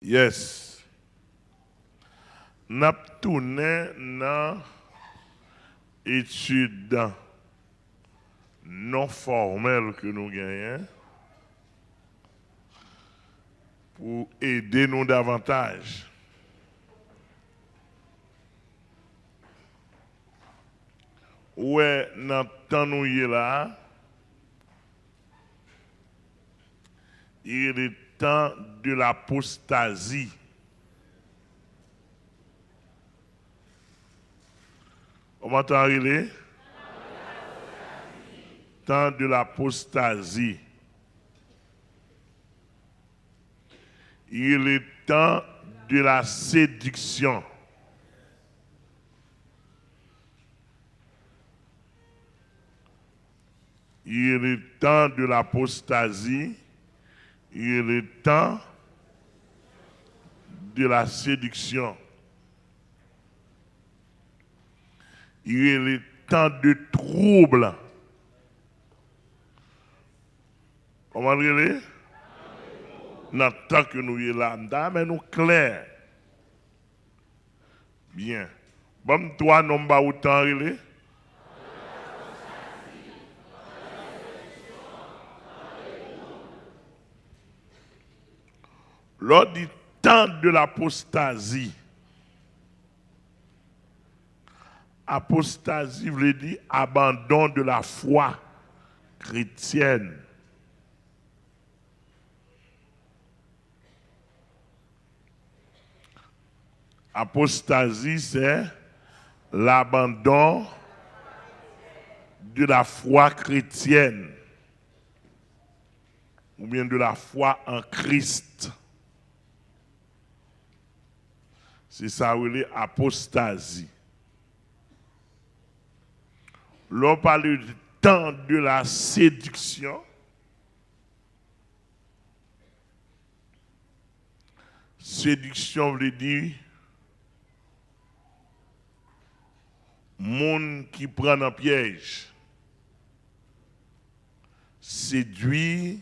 Yes. N'a tourné dans études non formelles que nous gagnons pour aider nous davantage. Ouais, dans le temps nous y est là, il est le temps de l'apostasie. Comment t'as dit? Temps de l'apostasie. Il est le temps de la séduction. Il est le temps de l'apostasie. Il est le temps de la séduction. Il est le temps de trouble. Comment dire? Dans le temps que nous sommes là, mais nous clair. Bien. Bon, toi, non, pas autant, lors du temps de l'apostasie, apostasie veut dire abandon de la foi chrétienne. Apostasie, c'est l'abandon de la foi chrétienne ou bien de la foi en Christ. C'est ça, oui, apostasie. L'on parle du temps de la séduction. Séduction veut dire monde qui prend un piège. Séduire,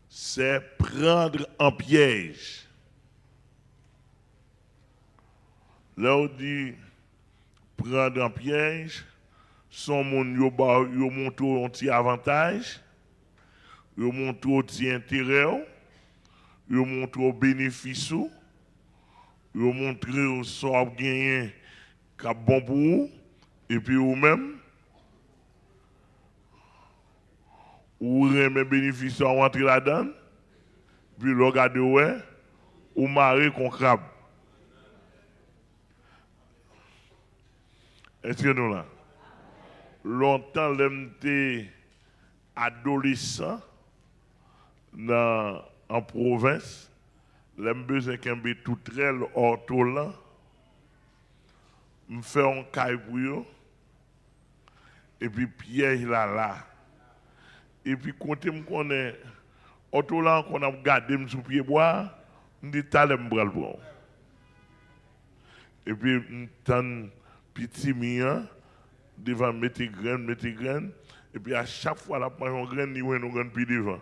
c'est prendre un piège. Là, on dit prendre un piège, son monde yo montre un petit avantage, yo montre un petit intérêt, yo montre un bénéfice, yo montre un sort gagné qui est bon pour vous, et puis vous-même, vous remet bénéfice à rentrer là-dedans, puis le regardez ouais, ou marrer qu'on crabe. Est-ce que nous là? Longtemps, j'étais adolescent en province, j'ai besoin qu'un peu tout très ortholan, me faire un caille pour eux, et puis piège là. Et puis, quand je connais, ortholan qu'on a gardé sous pied bois, je dis, t'as le bras le bon. Et puis, je petit mien, devant mettre graines, et puis à chaque fois, la prend une graine, il y a une graine puis devant.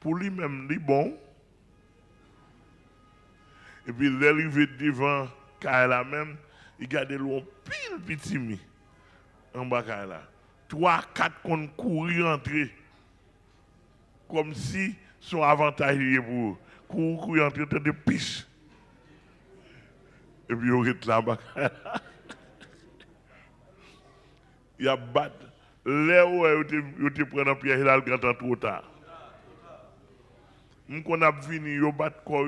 Pour lui-même, il est bon. Et puis, l'arrivée devant, Kaila même, il garde l'eau pile petit mi en bas Kaila. 3-4 qu'on courir entrer. Comme si son avantage est pour courir entrer de piche. Et puis, il est là-bas. Il y a battu. Là où il te prend un piège, il a le grand trop tard. Quand on a fini, il bat quoi,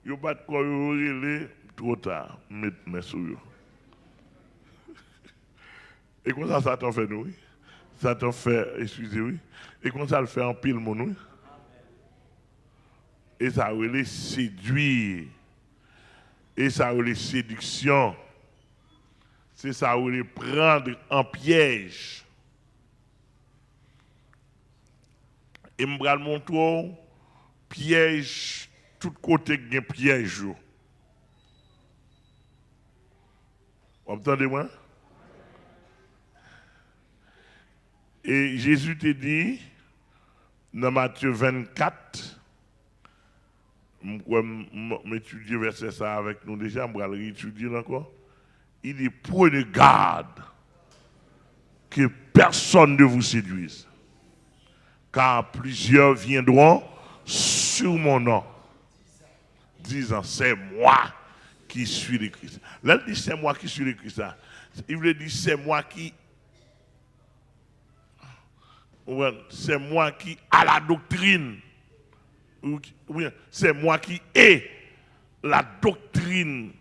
il bat quoi, il est trop tard. Mais sous eux. Et comme ça t'en fait nous. Ça t'en fait, excusez-moi. Et comme ça le fait en pile, mon nous. Et ça relève séduire. Et ça relève séduction. C'est ça relève prendre en piège. Et je vais montrer piège, tout côté qui est piège. Vous entendez-moi? Et Jésus te dit, dans Matthieu 24, m'étudier verset ça avec nous déjà, je vais le réétudier encore. Il dit, prenez garde que personne ne vous séduise, car plusieurs viendront sur mon nom, disant, c'est moi qui suis le Christ. Là, il dit, c'est moi qui suis le Christ. Il veut dire, c'est moi qui a la doctrine. Oui, c'est moi qui ai la doctrine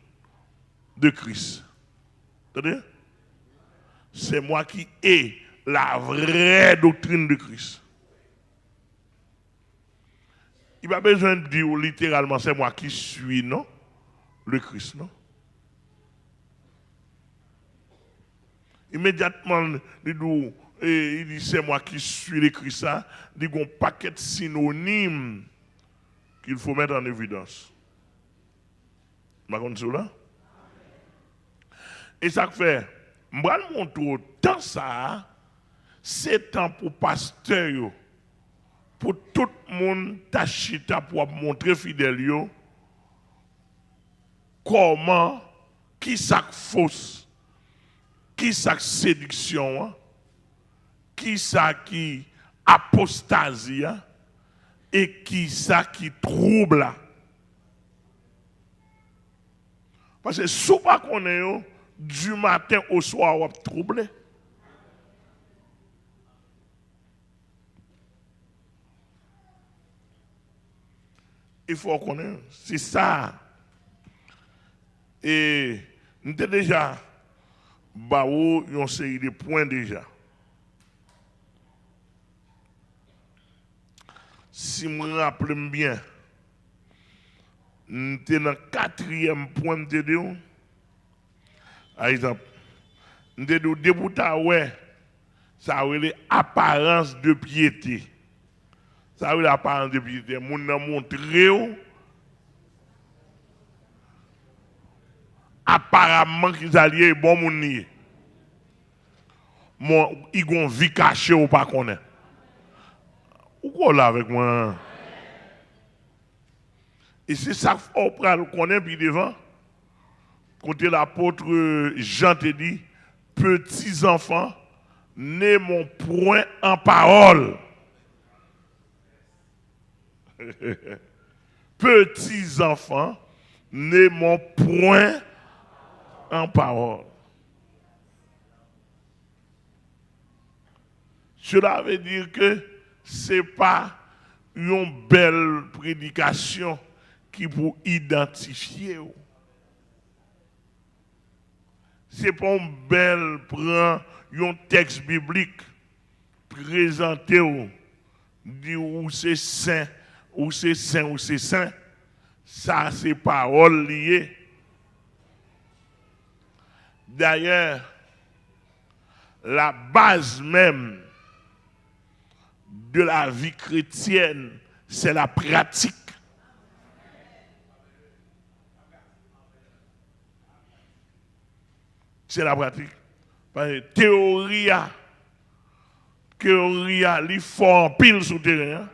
de Christ. Entendez? C'est moi qui ai la vraie doctrine de Christ. Il n'y a pas besoin de dire littéralement c'est moi qui suis, non? Le Christ, non? Immédiatement, il dit c'est moi qui suis le Christ, il y a un paquet de synonymes qu'il faut mettre en évidence. Vous comprenez cela? Et ça fait, je vais montrer tant ça, c'est temps pour pasteur, pour tout le monde tachita pour montrer fidèle comment, qui ça fausse, qui ça séduction, qui ça qui apostasie et qui ça qui trouble. Parce que si pas qu'on est du matin au soir, on va troubler. Il faut connaître. C'est ça. Et nous avons déjà une série de points déjà. Si je me rappelle bien, nous sommes dans le 4e point de Dieu. Par exemple, nous sommes debout à ouais, ça a l'apparence de piété. Ça a l'apparence de piété. Nous avons montré apparemment qu'ils allaient bon moun. Ils ont vie cachée ou pas connaître. Ou quoi là avec moi? Et c'est ça qu'on connaît puis devant. Quand l'apôtre Jean te dit, petits enfants, ne mon point en parole. Petits enfants, ne mon point en parole. Cela veut dire que ce n'est pas une belle prédication qui vous identifier. Ce n'est pas une belle prendre un texte biblique présenté dire où c'est saint, où c'est saint, où c'est saint. Ça, c'est parole liée. D'ailleurs, la base même de la vie chrétienne, c'est la pratique. C'est la pratique. Parce que théorie, il faut en pile sur le terrain.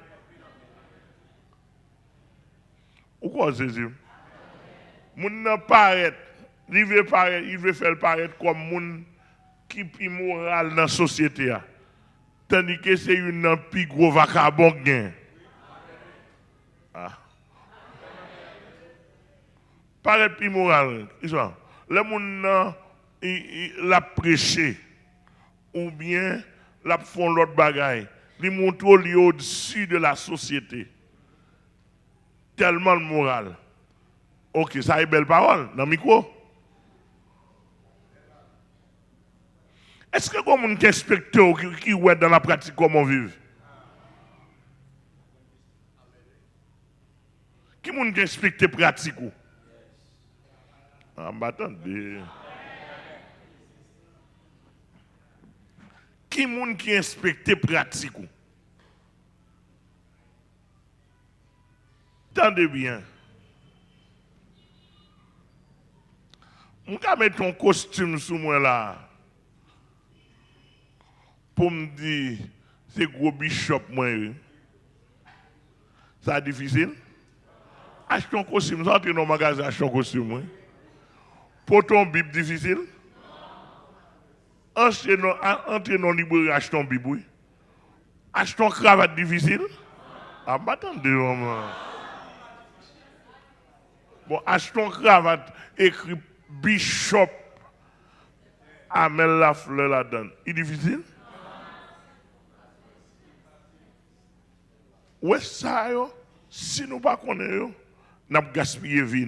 Ou quoi c'est ça? Moun nan paraît, il veut faire paraître comme moun qui est immoral dans la société. Tandis que c'est une plus gros vacabon gain. Paraît plus moral. Le moun l'a prêché ou bien l'a font l'autre bagaille. Il montre au-dessus de la société. Tellement le moral. Ok, ça est belle parole dans le micro. Est-ce que comme un inspecteur qui est dans la pratique comment vivre? Qui est inspecteur pratique? Attendez. Qui est qui inspecteur pratique? Attendez bien. Je vais mettre ton costume sur moi là. Pour me dire, c'est gros bishop moi. Ça difficile? Acheter un costume, entrer dans le magasin, acheter un costume. Oui. Pour ton Bible difficile. Entrer dans le librairie, acheter un Bible. Oui. Acheter une cravate difficile. Ah, bah attendez, maman. Bon, acheter une cravate écrit Bishop Amel Lafleur là-dedans. Il est difficile? Ouais, ça, yo, si nous ne connaissons pas, nous avons gaspillé la vie.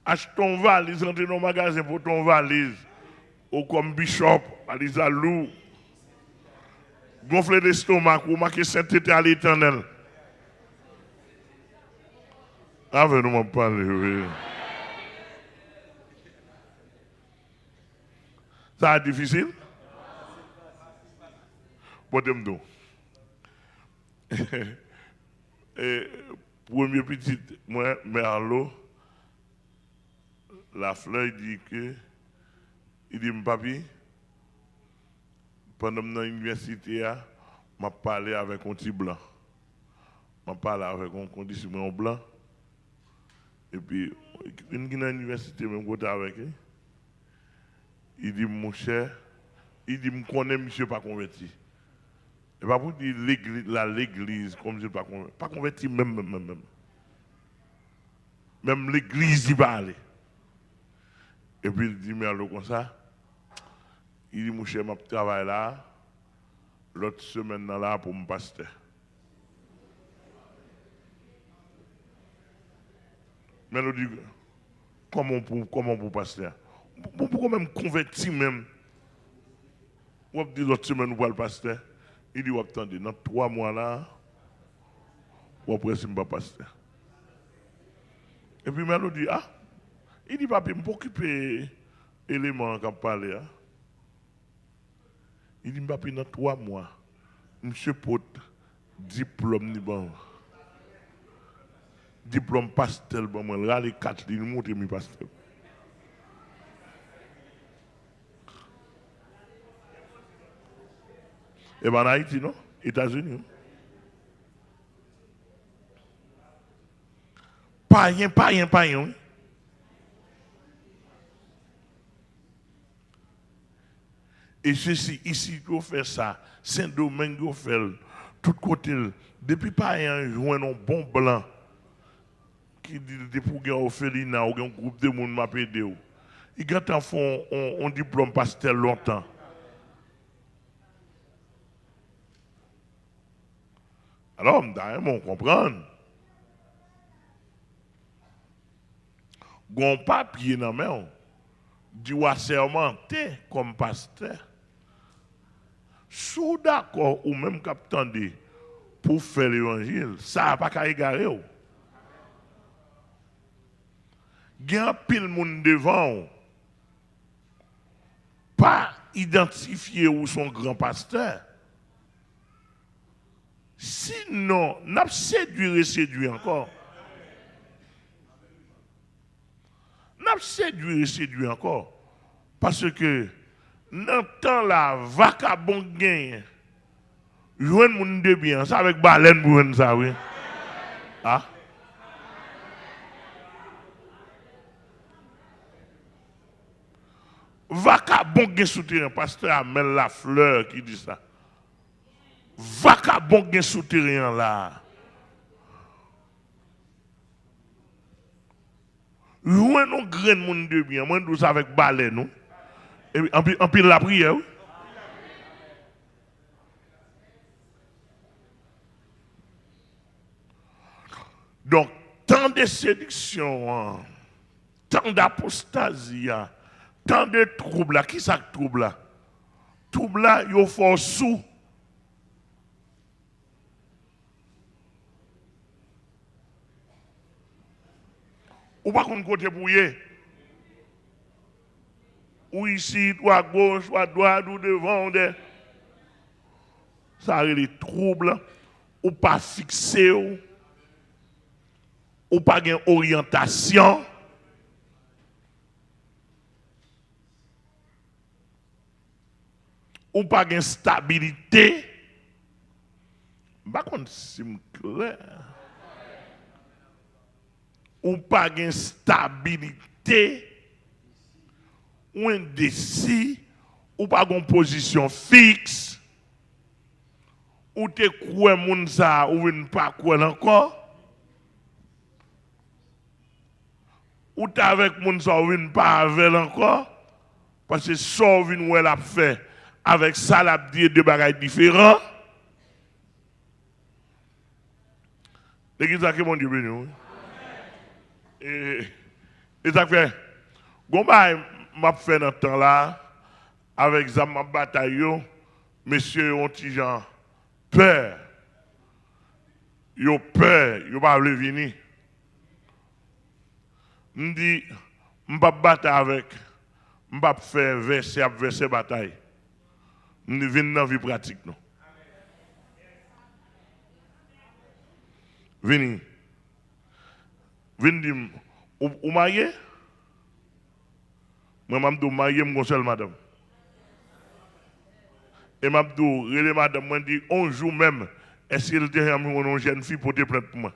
Achetons une valise, rentrez dans le magasin pour ton valise. Ou comme Bishop, valise à loup. Gonfler l'estomac, ou marquer sainteté à l'éternel. Avec nous, m'en parler, oui. Ça est difficile? Bon, t'aime-nous. Premier petit, moi, Merlot, la fleur dit que, il dit, papi, pendant que je l'université, je parlé avec un petit blanc. Je parlé avec un conditionnement blanc. Et puis, une qui est dans l'université, même côté avec lui, il dit, mon cher, il dit, je connais monsieur pas converti. Et pas pour dire l'église, comme je ne pas converti, même. Même l'église, il va aller. Et puis il dit, mais alors comme ça, il dit, mon cher, je travaille là, l'autre semaine là pour mon pasteur. Mais il dit, comment pour pasteur? Pourquoi même convertir même? On dit l'autre semaine pour le pasteur. Il dit, attendez, dans 3 mois là, on après c'est pas pasteur. Et puis Melo dit, ah, il dit, papi, je peux occuper l'élément qu'on parle. Hein? Il dit, papi, dans 3 mois, monsieur Pot, diplôme ni bon. Diplôme pastel, bon, moi, là, les 4, il monte mi pastel. Et bien en Haïti, non? États-Unis. Pas rien. Et ceci, ici, on fait ça. Saint-Domingue, on fait tout côté. Depuis pas rien, jouer un bon blanc qui dit pour gagner au Félina, ou un groupe de monde m'a aidé. Ils font un diplôme pastel longtemps. Alors, on comprend. Gon papier dans main, dit assermenté comme pasteur. Sous d'accord ou même capitaine pour faire l'évangile, ça n'a pas qu'à égarer. Il y a un pile monde devant, pas identifié ou son grand pasteur. Sinon, n'a pas séduit encore. N'a pas séduit encore. Parce que, dans le temps là, vacabon gagne. Jouer le monde de bien, ça avec baleine pour ça, oui. Ah? Vacabon gagne souterrain, pasteur Amel Lafleur qui dit ça. Vacabon gagne souterrain là. Loin nos grains de monde de bien, moi nous avec balai nous. Et en pile la prière. Donc, tant de séduction, tant d'apostasie, tant de troubles, qui ça trouble là? Trouble là, il faut sous. Ou pas qu'on côté pour y. Ou ici, ou à gauche, ou à droite, ou devant. Ça a les troubles. Ou pas fixé. Ou pas une orientation. Ou pas une stabilité. Par contre, c'est clair. Ou pas de stabilité, ou indécis, ou pas de position fixe, ou te crois moun sa, ou ne pas croire encore, ou tu avec moun sa, ou ne pas avec encore, parce que ça, ou elle a fait avec ça, la dit deux bagages différents. L'église a que mon Dieu béni. Et ça fait, Gomba m'a fait dans ce temps-là, avec Zama Bataillon, monsieur ont gens peur. Ils ont peur, ils ne pas venir. Je dis, je ne vais pas battre avec, je ne vais pas faire verser bataille. Je viens dans la vie pratique. Venez. Venez dire, vous mariez? Moi, je suis marié, je suis seule madame. Et je dis, madame, je dis, un jour même, est-ce qu'elle était une jeune fille pour te plaindre pour moi?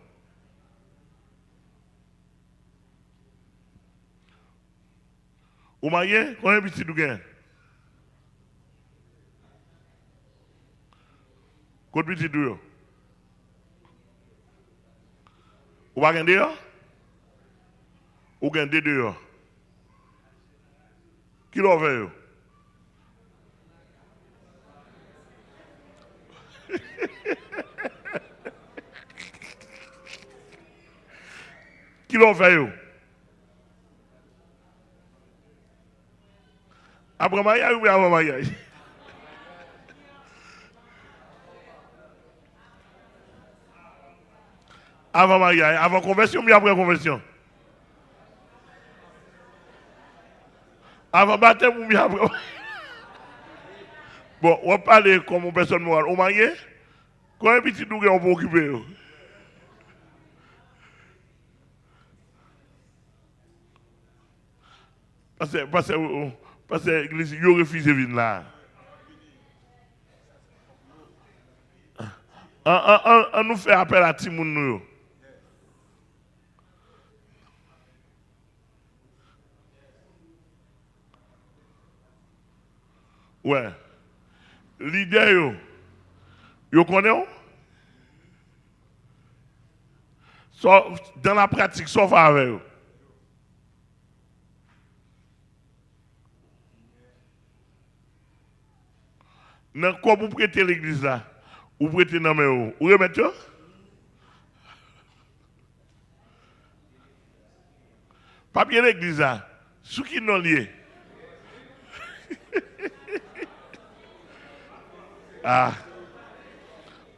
Vous mariez? Combien de petits vous gagnez? Combien de petits vous? Vous gagnez dehors? Vous gagnez dehors? Qui l'a fait? Qui l'a fait? Après mariage ou avant mariage? Avant mariage, avant conversion ou après conversion? Avant baptême ou bien après? Bon, on va parler comme une personne morale. Au marié, quand un petit dougue, on peut occuper. Parce que l'église, il refuse de venir là. On nous fait appel à Timoun. Ouais. L'idée, vous connaissez? Dans la pratique, sauf avec eux. Quand vous prêtez l'église là, vous prêtez dans mes hauts. Vous remettez? Papier l'église là, ceux qui n'ont lié. Ah.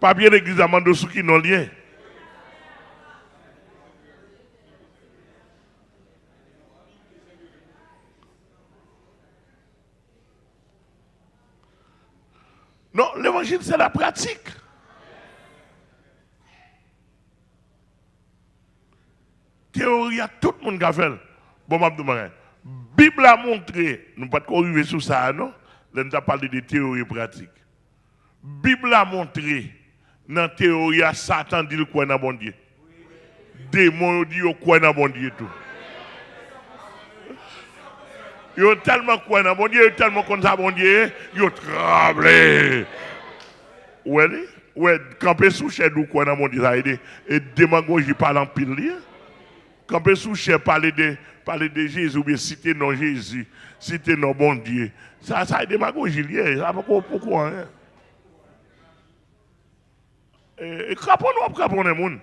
Papier l'église à mando ceux qui n'ont lié. Non, l'évangile c'est la pratique. Théorie à tout le monde qui a fait. Bon, je vais Bible a montré, nous ne pouvons pas arriver sur ça, non? Là, nous avons parlé de théorie pratique. Bible a montré, dans la théorie, Satan dit quoi dans bon Dieu. Démon dit quoi dans bon Dieu tout. Ils ont tellement quoi dans bon Dieu, ils ont tellement comme ça bon Dieu, ils ont tremblé. Ouais, camper sous chèque ou quoi dans bon Dieu, ça a aidé. Et démagogie parle en pile. Camper sous chèque, parler de Jésus, ou bien citer non Jésus, citer non bon Dieu. Ça a démagogie lié. Ça pourquoi, hein? Et crapons les gens.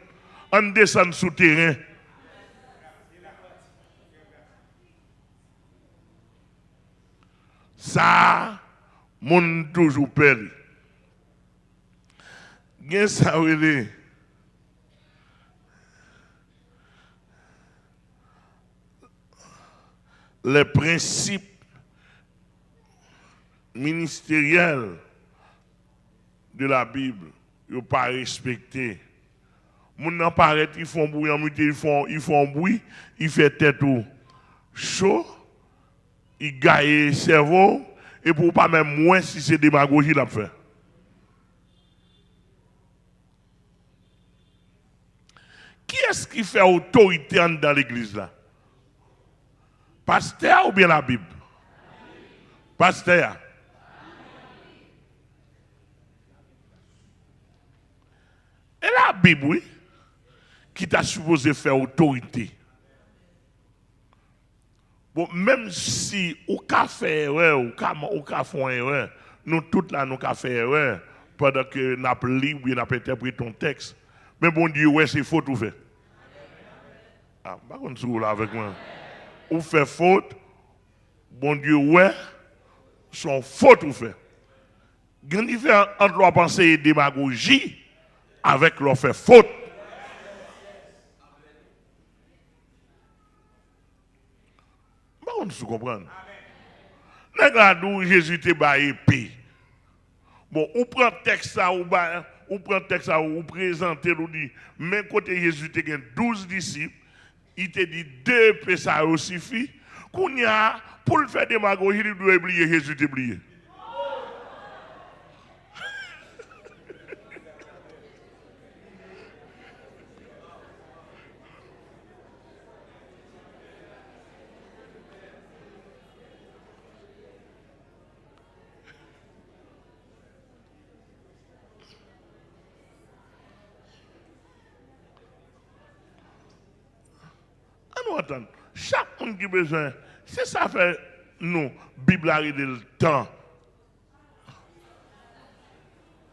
On descend sous terrain. Ça, mon toujours pelle. Gen ça les principes ministériels de la Bible, ils ne sont pas respectés. Les gens paraissent, ils font bruit, ils font bruit, ils font tête chaud, ils gagnent le cerveau, et pour pas même moins si c'est démagogie la fait. qui est-ce qui fait autorité dans l'église là? Pasteur ou bien la Bible? Pasteur. Et la Bible, oui, qui t'a supposé faire autorité. Bon, même si ou ka fait erreur, ou ka font erreur, nous toutes là, nous ka fait erreur, pendant que nous avons lu ou bien nous avons interprété ton texte. Mais bon Dieu, ouais, c'est faute ou fait. Ah, par contre, si vous là avec moi. Ou fait faute, bon Dieu, ouais, son faute ou fait. Il y a une différence entre la pensée et démagogie avec leur fait faute. Par contre, vous comprenez. Regardez Jésus te ba épée. Bon, ou prend texte ça ou prend texte ça ou présenter ou dit même côté Jésus te gen 12 disciples, il te dit 2 épées ça suffit. Qu'on y a pour le faire démagogie, il doit oublier Jésus te oublier. Nous entendons. Chaque monde qui a besoin, c'est ça fait nous, Bible a le temps.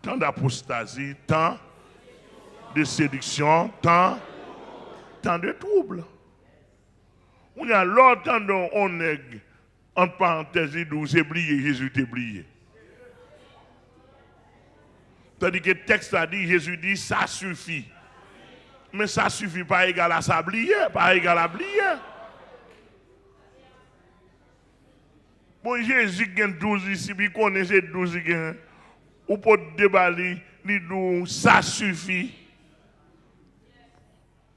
Temps d'apostasie, temps de séduction, temps de trouble. On y a longtemps dont on est, entre parenthèses, nous oublié, Jésus t'a oublié. Tandis que le texte a dit, Jésus dit, ça suffit. Mais ça suffit pas égal à s'ablier, pas égal à oublier. Bon, Jésus a 12 ici, il connaît ces 12 ici. Ou pour déballer, il dit, ça suffit.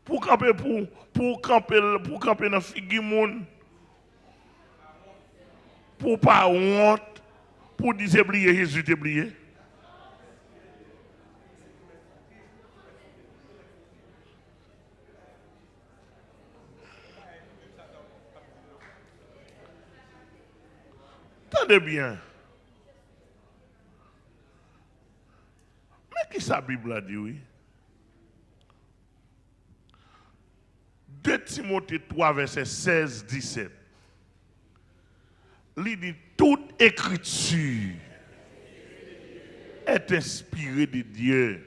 Pour camper dans la figure, pour pas honte, pour dire oublier Jésus t'oublier. Attendez bien. Mais qui sa Bible a dit, oui? 2 Timothée 3, verset 16-17. Il dit, toute écriture est inspirée de Dieu.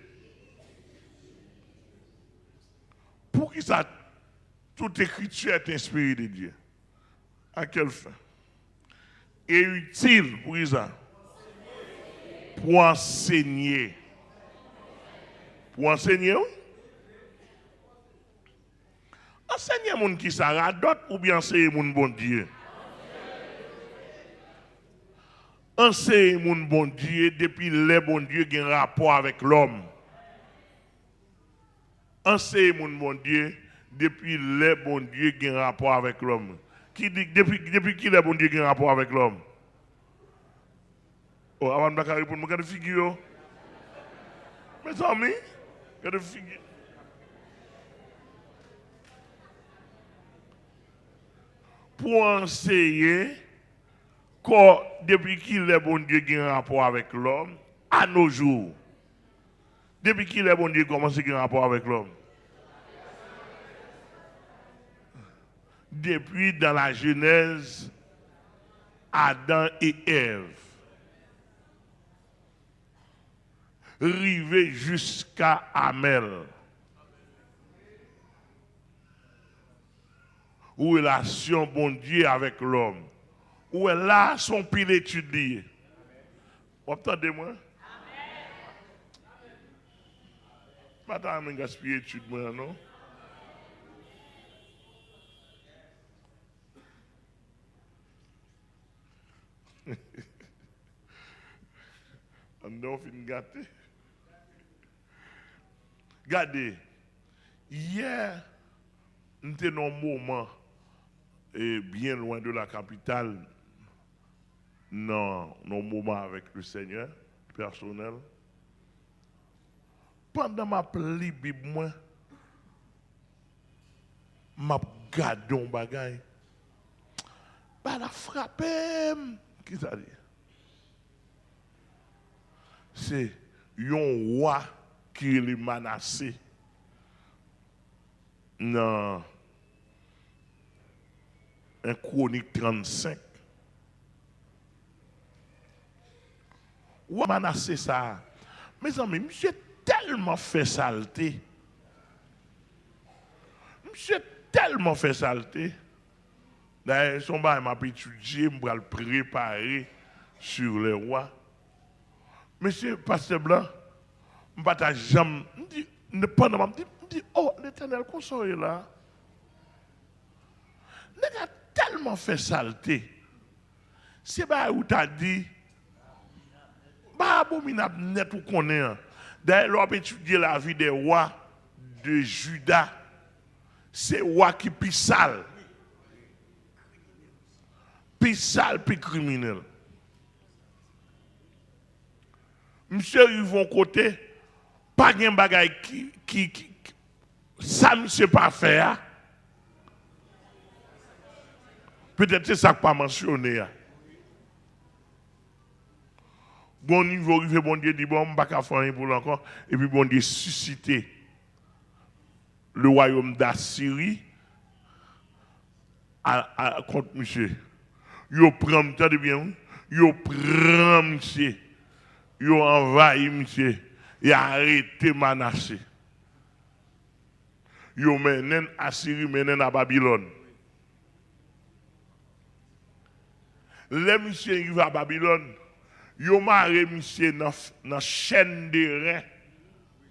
Pour qui ça, toute écriture est inspirée de Dieu? À quelle fin? Et utile pour ça. Pour enseigner. Pour enseigner, oui? Enseigner moun qui ça radote ou bien enseigner moun bon Dieu? Enseigner moun bon Dieu depuis les bon Dieu qui ont un rapport avec l'homme. Enseigner moun bon Dieu depuis les bon Dieu qui ont un rapport avec l'homme. Qui dit depuis qui les bon Dieu qui ont un rapport avec l'homme? Oh, avant de répondre, regarde la figure. Mes amis, regarde la figure. Pour enseigner que depuis qu'il est bon Dieu qui a un rapport avec l'homme, à nos jours, depuis qu'il est bon Dieu commence à avoir un rapport avec l'homme. Depuis dans la Genèse, Adam et Ève, rivé jusqu'à Amel. Relation bon Dieu avec l'homme. Où est là son pile étudié. Vous entendez-moi? Pas de gaspiller étude moi non. On a fin gâté. Regardez, hier, nous étions dans un moment bien loin de la capitale, dans un moment avec le Seigneur, personnel. Pendant ma Bible, moi, m'a gardé un bagay. Bah la frappé. Qui ça dit? C'est un roi qui est menacé dans un chronique 35. Ou menacé ça. Mes amis, monsieur tellement fait saleté. Monsieur tellement fait saleté. D'ailleurs, son bail m'a étudié, je vais le préparer sur les rois. Monsieur Pasteur Blanc, je ne vais pas jamais. Pendant je dis, oh, l'Éternel, qu'on soit là. Il a tellement fait saleté. C'est pas où tu as dit, bah, abominable net ou qu'on est. D'ailleurs, l'on a étudié la vie des rois de Juda. C'est roi qui pis sale. Pis sale, pis criminel. Monsieur, ils vont côté, pas de bagay qui ça, monsieur, pas faire. Peut-être c'est ça que pas mentionné. Bon niveau, bon Dieu dit, bon, je ne vais pas faire rien pour l'encore. Et puis bon Dieu suscité le royaume d'Assyrie contre monsieur. Yo prend, entendez bien, yo prend monsieur. Yo envahi monsieur. Et arrêté Manassé. Yo menen Assyrie, menen à Babylone. Les monsieur arrivent à Babylone. Yo maré monsieur dans la chaîne de reins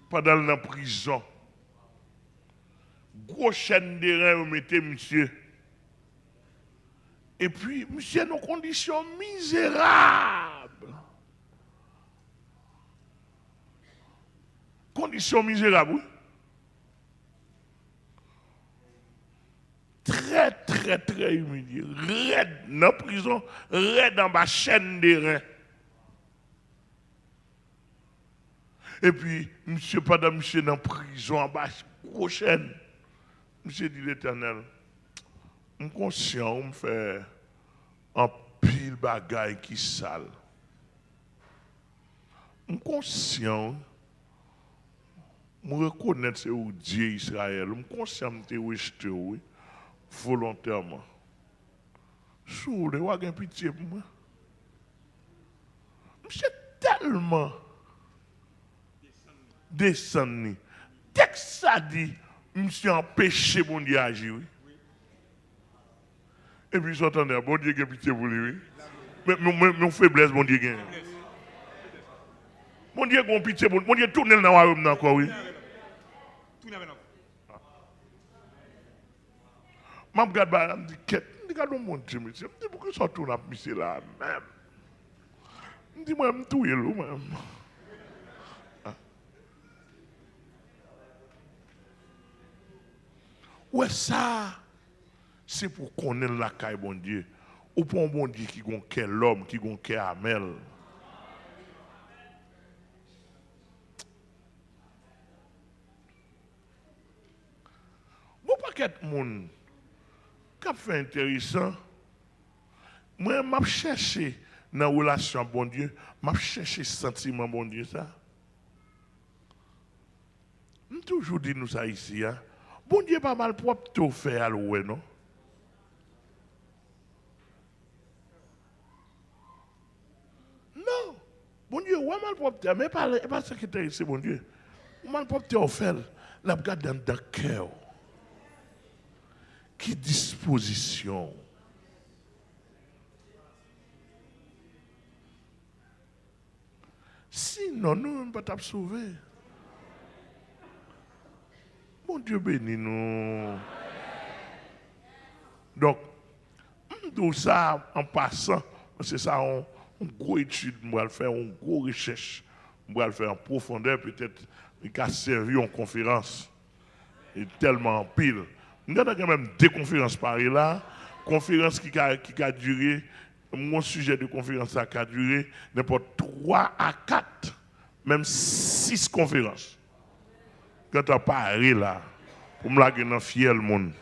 pendant la prison. Gros chaîne de reins, vous mettez monsieur. Et puis, monsieur, nos conditions misérables. Conditions misérables, oui. Très, très, très humilié. Raide dans la prison, raide dans ma chaîne de reins. Et puis, monsieur, pendant monsieur dans la prison, en bas, gros chaîne, monsieur dit l'Éternel, je suis conscient, je me fais un pile bagaille qui sale. Je suis conscient, je reconnais que c'est où Dieu Israël. Je suis conscient que je rejeté volontairement. Sous le roi, il y a pitié pour moi. Je suis tellement descendu. Dès que ça dit, je suis empêché mon Dieu d'agir. Et puis, j'entendais, bon Dieu, a pitié pour lui. Mais mon faiblesse, bon Dieu, gagne. Bon Dieu, a pitié pour lui. Bon Dieu, tourne dans le royaume encore, oui. Je regarde, je me dis, qu'est-ce que mon Dieu, monsieur? Je me dis, pourquoi ça tourne à monsieur là, même? Je me dis, moi, je me touille, même. Ouais, ça, c'est pour connaître la caille, bon Dieu. Ou pour un bon Dieu qui a quel l'homme, qui a quel amel. Bon paquet de monde qui a fait intéressant. Moi, je cherche dans la relation bon Dieu, je cherche le sentiment bon Dieu ça. Je toujours dit nous ça ici. Hein? Bon Dieu pas mal propre tout fait à l'oué, non? Non. Bon Dieu, ouais mal propre, mais pas ce qui est bon Dieu. Mal propre tout fait, la regarde dans le cœur. Qui disposition. Sinon, nous ne pouvons pas sauver. Bon Dieu bénis nous. Donc, tout ça en passant, c'est ça, une grosse étude, on va faire une grosse recherche, on va le faire en profondeur, peut-être, qui a servi en conférence. Et tellement en pile. Nous avons quand même deux conférences par là, conférence qui a duré, mon sujet de conférence qui a duré n'importe 3 à 4, même 6 conférences. Quand on parle là, pour me laguer dans fiel monde.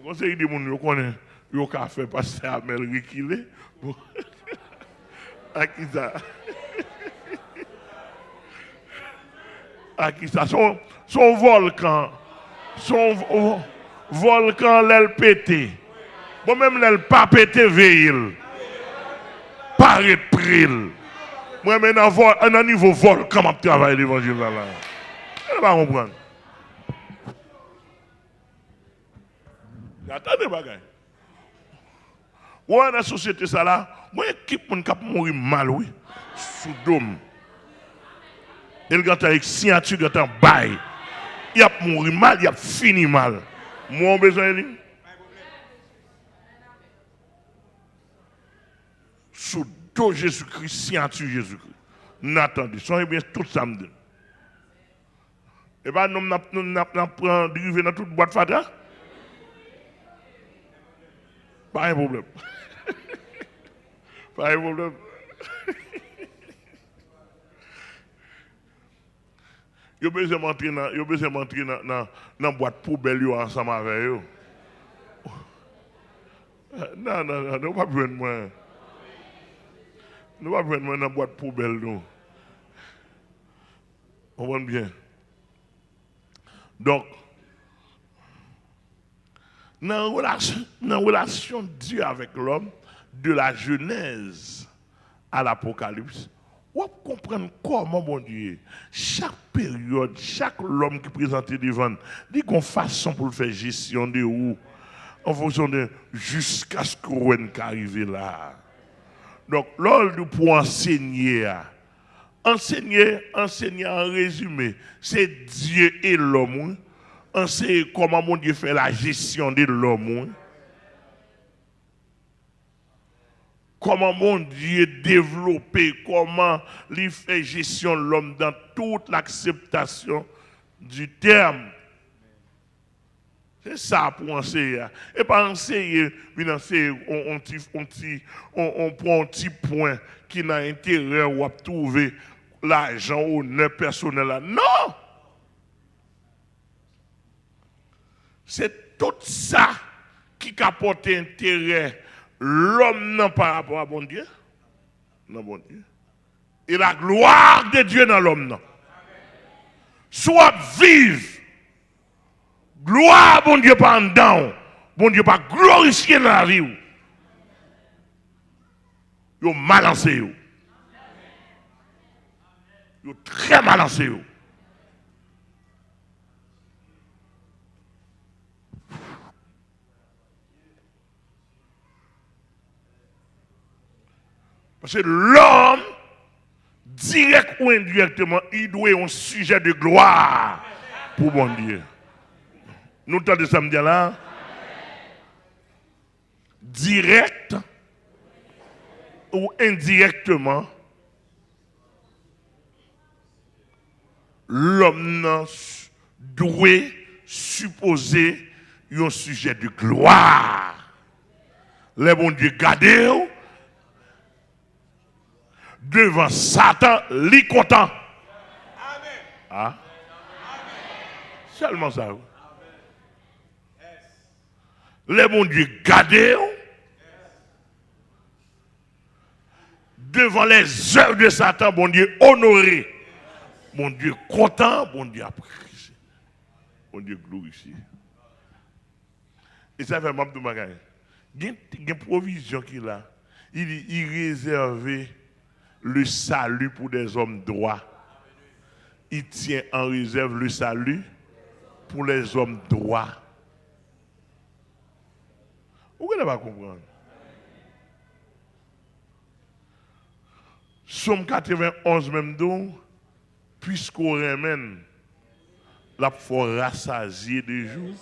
Quand c'est des gens qui connaissent, ils ont fait passer à Mel Rikile. Bon. À qui ça? À qui ça? Son volcan. Son volcan, l'aile pété. Bon, même l'aile pas pété, veille. Paraît pril. Moi, maintenant, à un niveau volcan, je travaille l'évangile là. Je ne pas comprendre. Attendez, bagay. Ouais, dans la société, ça là, moi, équipe, mon cap mourir mal, oui. Sous dôme. Il y a avec signature, il y a un bail. Il a mourir mal, il a fini mal. Moi, besoin de lui. Sous dos Jésus-Christ, signature Jésus-Christ. N'attendez, soyez bien tout ça me donne. Et bien, nous prenons dérivé dans toute boîte fatra. Pas un problème. Pas un problème. Yo besoin m'entrer dans la boîte poubelle ensemble avec eux. Non, nous pas besoin de moi. Nous pas besoin de moi dans la boîte poubelle nous. On voit bien. Donc, dans la relation de Dieu avec l'homme, de la Genèse à l'Apocalypse, on comprend comment, mon Dieu, chaque période, chaque homme qui présente devant, il y a une façon pour faire gestion de où, en fonction de jusqu'à ce qu'on arrive là. Donc, l'ordre pour enseigner en résumé, c'est Dieu et l'homme. Enseigner comment mon Dieu fait la gestion de l'homme. Comment mon Dieu développer, comment il fait gestion de l'homme dans toute l'acceptation du terme. C'est ça pour enseigner. Et pas enseigner, on prend un petit point qui n'a intérêt ou à trouver l'argent ou le personnel là. Non! C'est tout ça qui apporte intérêt l'homme non par rapport à bon Dieu. Non, bon Dieu. Et la gloire de Dieu dans l'homme. Non. Soit vive. Gloire, bon Dieu, pas en dedans. Bon Dieu, pas glorifier dans la vie. Yo mal lancé. Yo très mal lancé. Parce que l'homme, direct ou indirectement, il doit être un sujet de gloire pour bon Dieu. Nous entendons ça me dire là? Direct ou indirectement, l'homme doit supposer un sujet de gloire. Les bon Dieu gardez devant Satan, li content. Ah? Seulement ça. Les bon Dieu gardez devant les œuvres de Satan, bon Dieu honoré. Bon Dieu content, bon Dieu apprécié. Bon Dieu glorifié. Et ça fait mal de magasin. Il y a une provision qu'il a. Il réserve le salut pour des hommes droits. Il tient en réserve le salut pour les hommes droits. Vous ne pouvez pas comprendre. Somme 91 même donc, puisqu'on ramène la foi rassasiée des jours,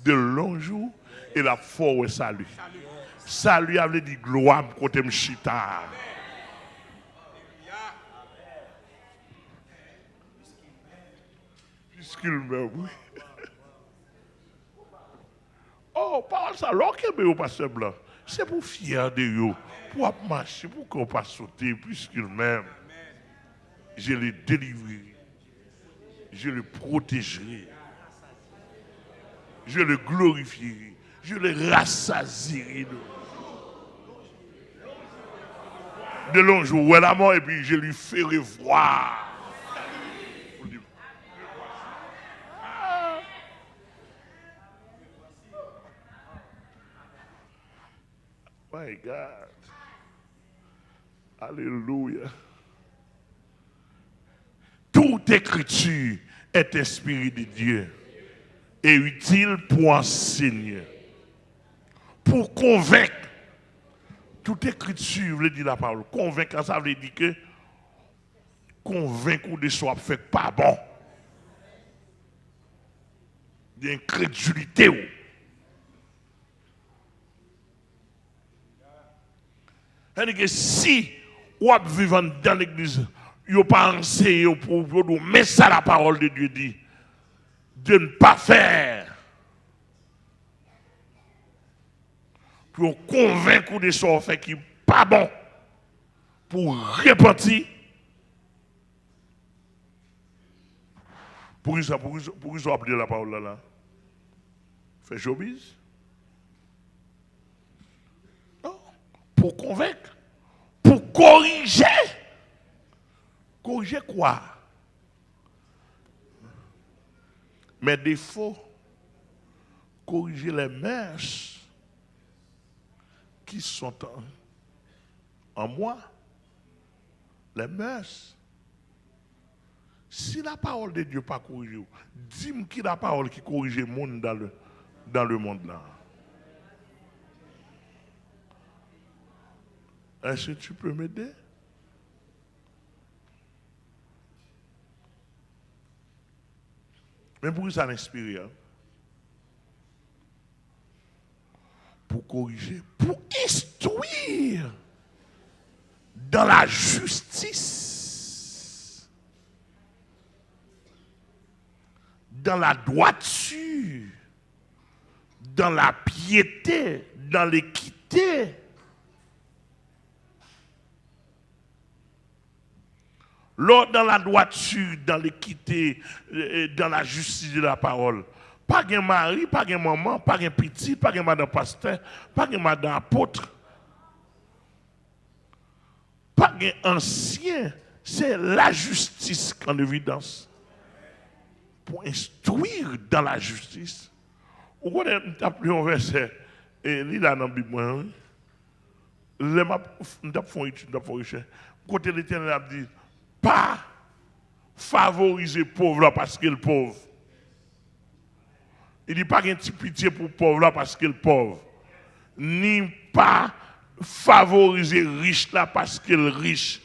de longs jours, et la foi salut. Salut avait dit gloire côté m'chita. Puisqu'il meurt, oui. Oh, parle ça, alors que vous pasteur blanc, c'est pour fier de vous, pour marcher, pour qu'on pas sauter, puisqu'il m'aime. Je le délivrerai, je le protégerai. Je le glorifierai. Je le rassasierai de longs jours. Ouais, la mort, et puis je lui ferai voir. My God. Alléluia. Toute écriture est inspirée de Dieu et utile pour enseigner, pour convaincre. Toute écriture veut dire la parole. Convaincre, ça veut dire que convaincre de soi fait pas bon. D'incrédulité. C'est-à-dire que si vous vivez dans l'église, vous n'avez pas enseigné pour vous, mais ça la parole de Dieu dit, de ne pas faire. Pour convaincre de ce fait qui n'est pas bon, pour repentir. Pour qu'ils appelé la parole là. Fait showbiz. Non. Pour convaincre. Pour corriger. Corriger quoi? Mes défauts. Corriger les mœurs qui sont en moi. Les mœurs. Si la parole de Dieu n'est pas corrigée, dis-moi qui est la parole qui corrige le monde dans le monde là. Est-ce que tu peux m'aider? Mais pour ça l'inspire, hein? Pour corriger, pour instruire dans la justice. Dans la droiture, dans la piété, dans l'équité. L'autre dans la droiture, dans l'équité, dans la justice de la parole. Pas de mari, pas de maman, pas de petit, pas de madame pasteur, pas de madame apôtre. Pas de ancien. C'est la justice en évidence. Pour instruire dans la justice. Vous connaissez, on a pris un verset, et il a dans la Bible, on a fait une étude, côté l'Éternel a dit, pas favoriser le pauvre là parce qu'il est pauvre. Il dit pas qu'il y a une petite pitié pour le pauvre là parce qu'il est pauvre. Ni pas favoriser le riche là parce qu'il est riche.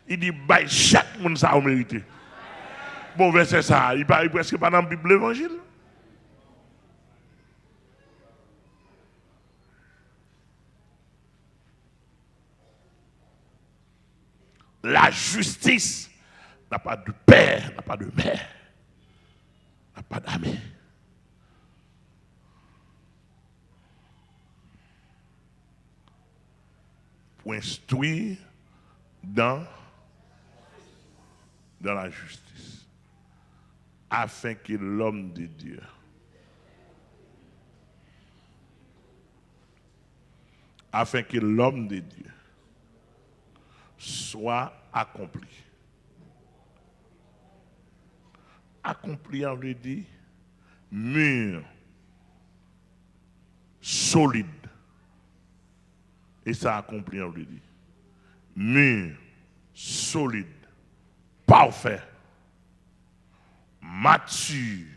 Il dit, bah, chaque monde ça a mérité. Bon verset ça, il parle presque pas dans la Bible l'évangile. La justice n'a pas de père, n'a pas de mère, n'a pas d'ami. Pour instruire dans la justice. Afin que l'homme de Dieu soit accompli. Accompli, on veut dire mûr, solide. Et ça accompli, on veut dire mûr, solide, parfait, mature,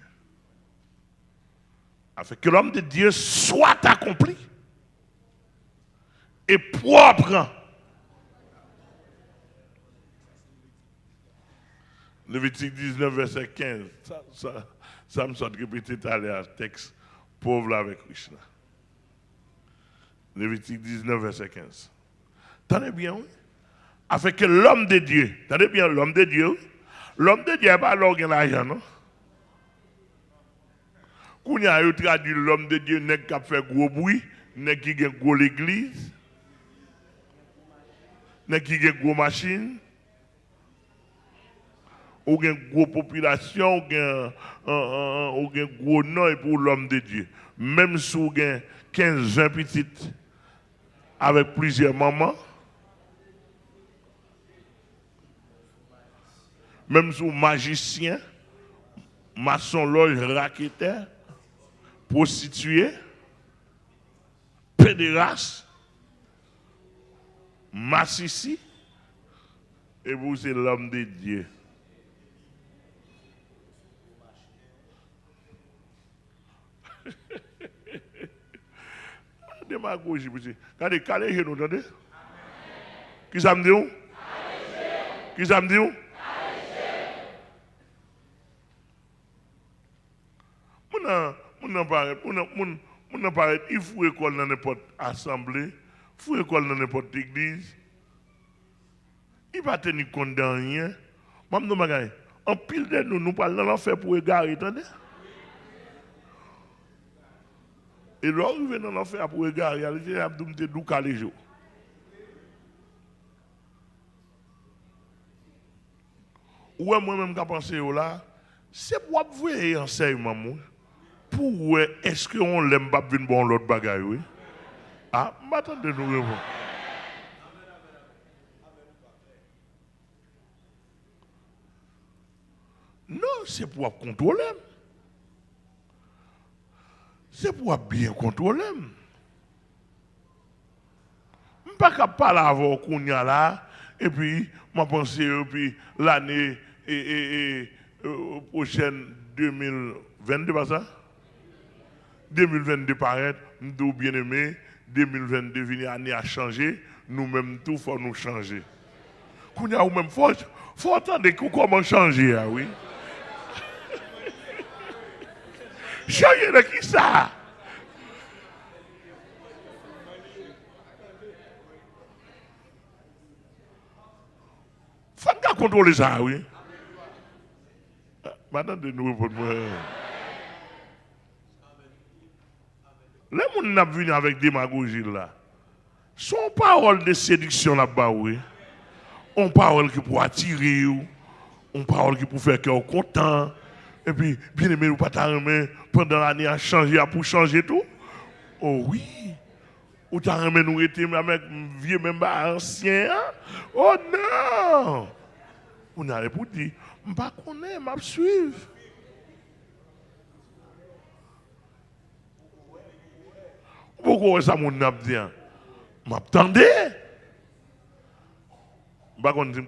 afin que l'homme de Dieu soit accompli et propre. Lévitique 19, verset 15. Ça me semble répéter tout à l'heure, texte pauvre avec riche. Lévitique 19, verset 15. Tenez bien, oui. Afin que l'homme de Dieu, tenez bien, l'homme de Dieu n'est pas l'homme qui a l'argent, non? Quand il y a traduit l'homme de Dieu, n'est qui fait gros bruit, n'est qui a gros l'église, n'est qui a gros machine. ou une grosse population, ou un gros nom pour l'homme de Dieu. Même si vous avez 15-20 petites avec plusieurs mamans, même si vous magicien, maçon, loge, raqueteur, prostituée, pédéraste, massissi, et vous c'est l'homme de Dieu. Démagogie, regardez, calez nous, entendez? Qui ça me dit où? Qui ça me dit où? Mon paraît, il faut école dans n'importe assemblée, il faut école dans n'importe église. Il va tenir compte de rien. Moi, en pile de nous parlons dans l'enfer pour égarer, attendez? Et là, on vient dans l'enfer pour égarer, il y a des doux calés jours. Ouais, moi-même, quand je pense là, c'est pour vous voyez enseignement. Pour est-ce qu'on l'aime pas venir bon l'autre bagaille, oui? Ah, m'attendez nous répondre. Non, c'est pour contrôler. C'est pour bien contrôler. Je ne peux pas parler avant qu'on y a là, et puis, je pense que l'année prochaine, 2022, pas ça? 2022 paraît, nous bien aimé, 2022 vient année à changer, nous-mêmes tout, il faut nous changer. Qu'on y a ou même, faut attendre comment changer, oui? Changer de qui ça? Faut qu'on contrôle ça, oui? Maintenant, de nous pour moi. Les gens qui sont venus avec démagogie là, son parole de séduction là-bas, oui. On parole qui pour attirer, on parole qui pour faire cœur content. Et puis, bien aimé ou pas t'arrêter pendant l'année à changer, pour changer tout. Oh oui. Ou t'arrêter nous était avec vieux même ancien. Oh non. On a pour dire, je ne connais pas, je suivre. Pourquoi ça mon n'a dit? M'attendez?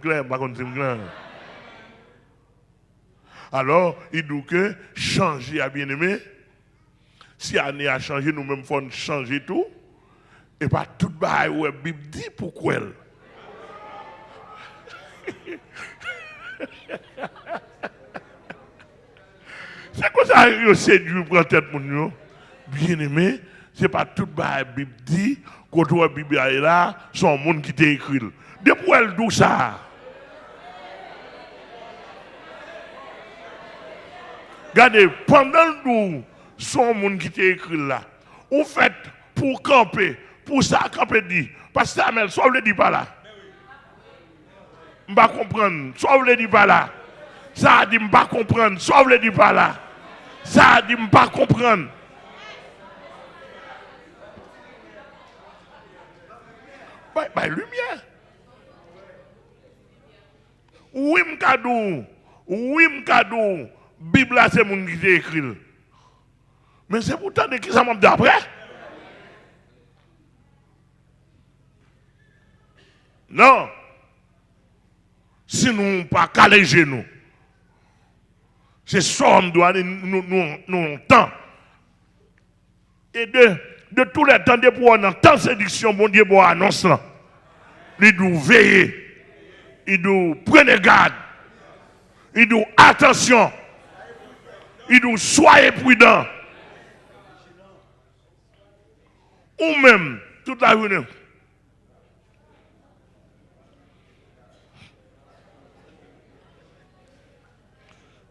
Clair. Alors, il dit que changer à bien aimé. Si l'année a changé, nous-mêmes faut changer tout. Et pas tout bail où la Bible dit pourquoi elle. C'est comme ça que séduit pour la tête mon yo. Bien aimé, c'est pas tout la Bible dit quand la Bible est là, son monde qui t'a écrit. Depuis elle d'où ça? Regardez, pendant nous, son monde qui t'a écrit là, ou fait pour camper, pour ça camper dit, parce que Samuel, soit vous le dit pas là. Je ne comprendre, soit vous le dit pas là. Ça a dit, je ne comprendre, soit vous le dit pas là. Ça a dit, je ne comprendre. Bah, lumière. Oui, m'kadou. Bible c'est mon qui écrit. Mais c'est pourtant de qui ça m'a dit après? Non. Si nous pas caler genoux. C'est ça qu'on doit nous temps. Et de tous les temps de pour en temps séduction, bon Dieu, bon annonce là. Il doit veiller. Il doit prendre garde. Il doit attention. Il doit soyez prudent. Ou même, toute la journée.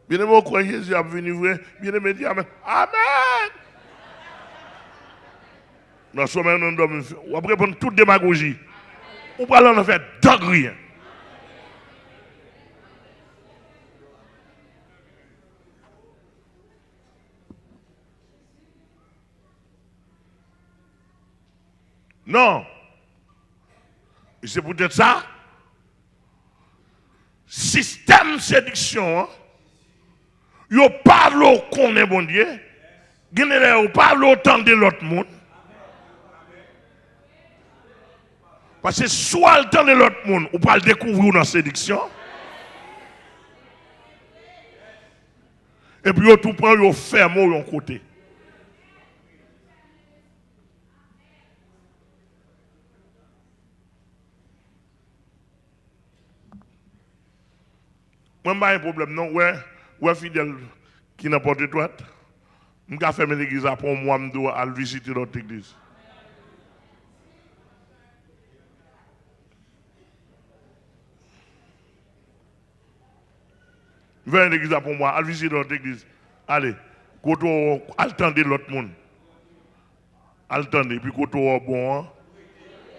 Bien aimé, quand Jésus a venu vrai, bien aimé, dit Amen. Amen! Dans ce moment, on va répondre toute démagogie. On va en faire d'agréer. Non. Et c'est peut-être ça. Système séduction, hein? Yo parle qu'on est bon Dieu. Yo parle autant de l'autre monde. Parce que soit le temps de l'autre monde, ou pas le découvrir dans la séduction. Et puis, tout prend, yo ferme au côté. Moi, je n'ai pas un problème, non. Ouais, fidèle qui n'a pas de droite. Je vais faire l'église pour moi, je dois aller visiter notre église. Venez l'église pour moi, allez visiter notre église. Allez, attendez l'autre monde. Attendez, puis quand on bon,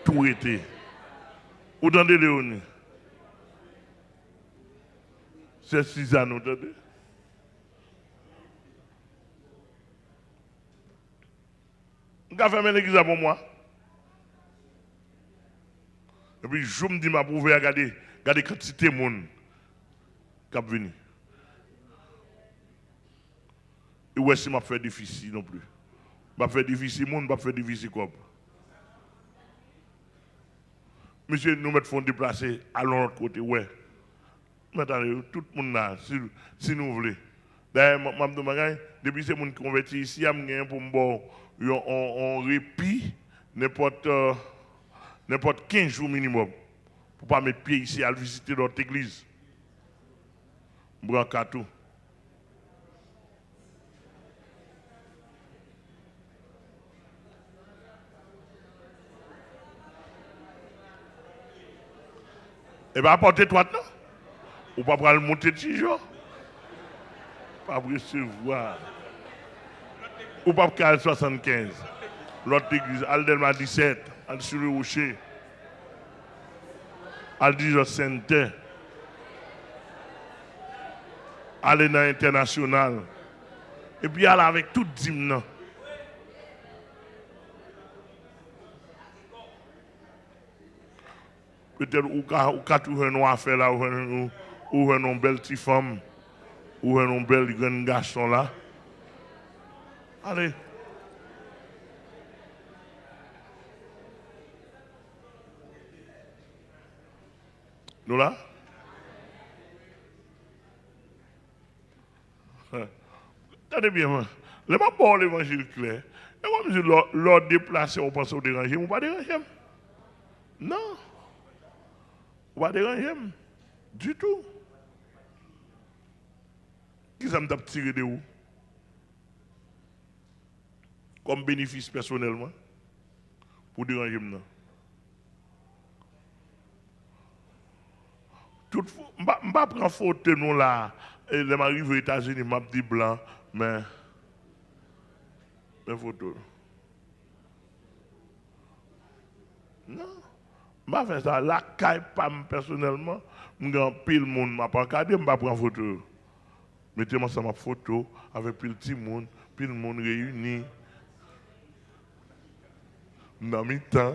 tout était. Vous entendez Léonie? C'est 6 ans, vous entendez? Vous avez fermé l'église pour moi. Et puis je me dis, je vais regarder la quantité de monde qui est venu. Et ouais, si je fais difficile non plus. Je fais difficile, monde, je fais difficile quoi. Monsieur, nous mettons déplacer à l'autre côté, ouais. Maintenant, tout le monde là, si nous voulons. D'ailleurs, depuis que ces gens convertis ici, je suis pour un répit n'importe 15 jours minimum. Pour ne pas mettre pied ici à visiter notre église. Brancatou. Et bien, apportez toi, non? Ou pas pour le monter de jour? Pas pour recevoir. Ou pas pour 75. L'autre église, Aldelma 17, al sur le rocher. Al dit Sainte. Aller dans l'international. Et puis aller avec tout dîme. Peut-être ou ka trouver une affaire là, ou une belle petite femme, ou un bel grand garçon là. Allez. Nous là? Attendez bien, moi. Je ne vais pas l'évangile clair. Et moi, je dis, l'ordre déplacé, on pense au déranger. On ne va pas déranger. Non. On va déranger. Du tout. Qui ça m'a tiré de où? Comme bénéfice personnellement. Pour déranger. Non. Je ne vais pas prendre photo nous là. Et je m'arrive aux États-Unis, je m'a dit blanc, mais photo. Non. Je ne vais pas faire ça. La caille, pas personnellement, je vais pile le monde, je ne vais pas regarder, je ne vais pas prendre photo. Mettez-moi ça ma photo avec pile petit monde, pile le monde réuni. Dans mes temps.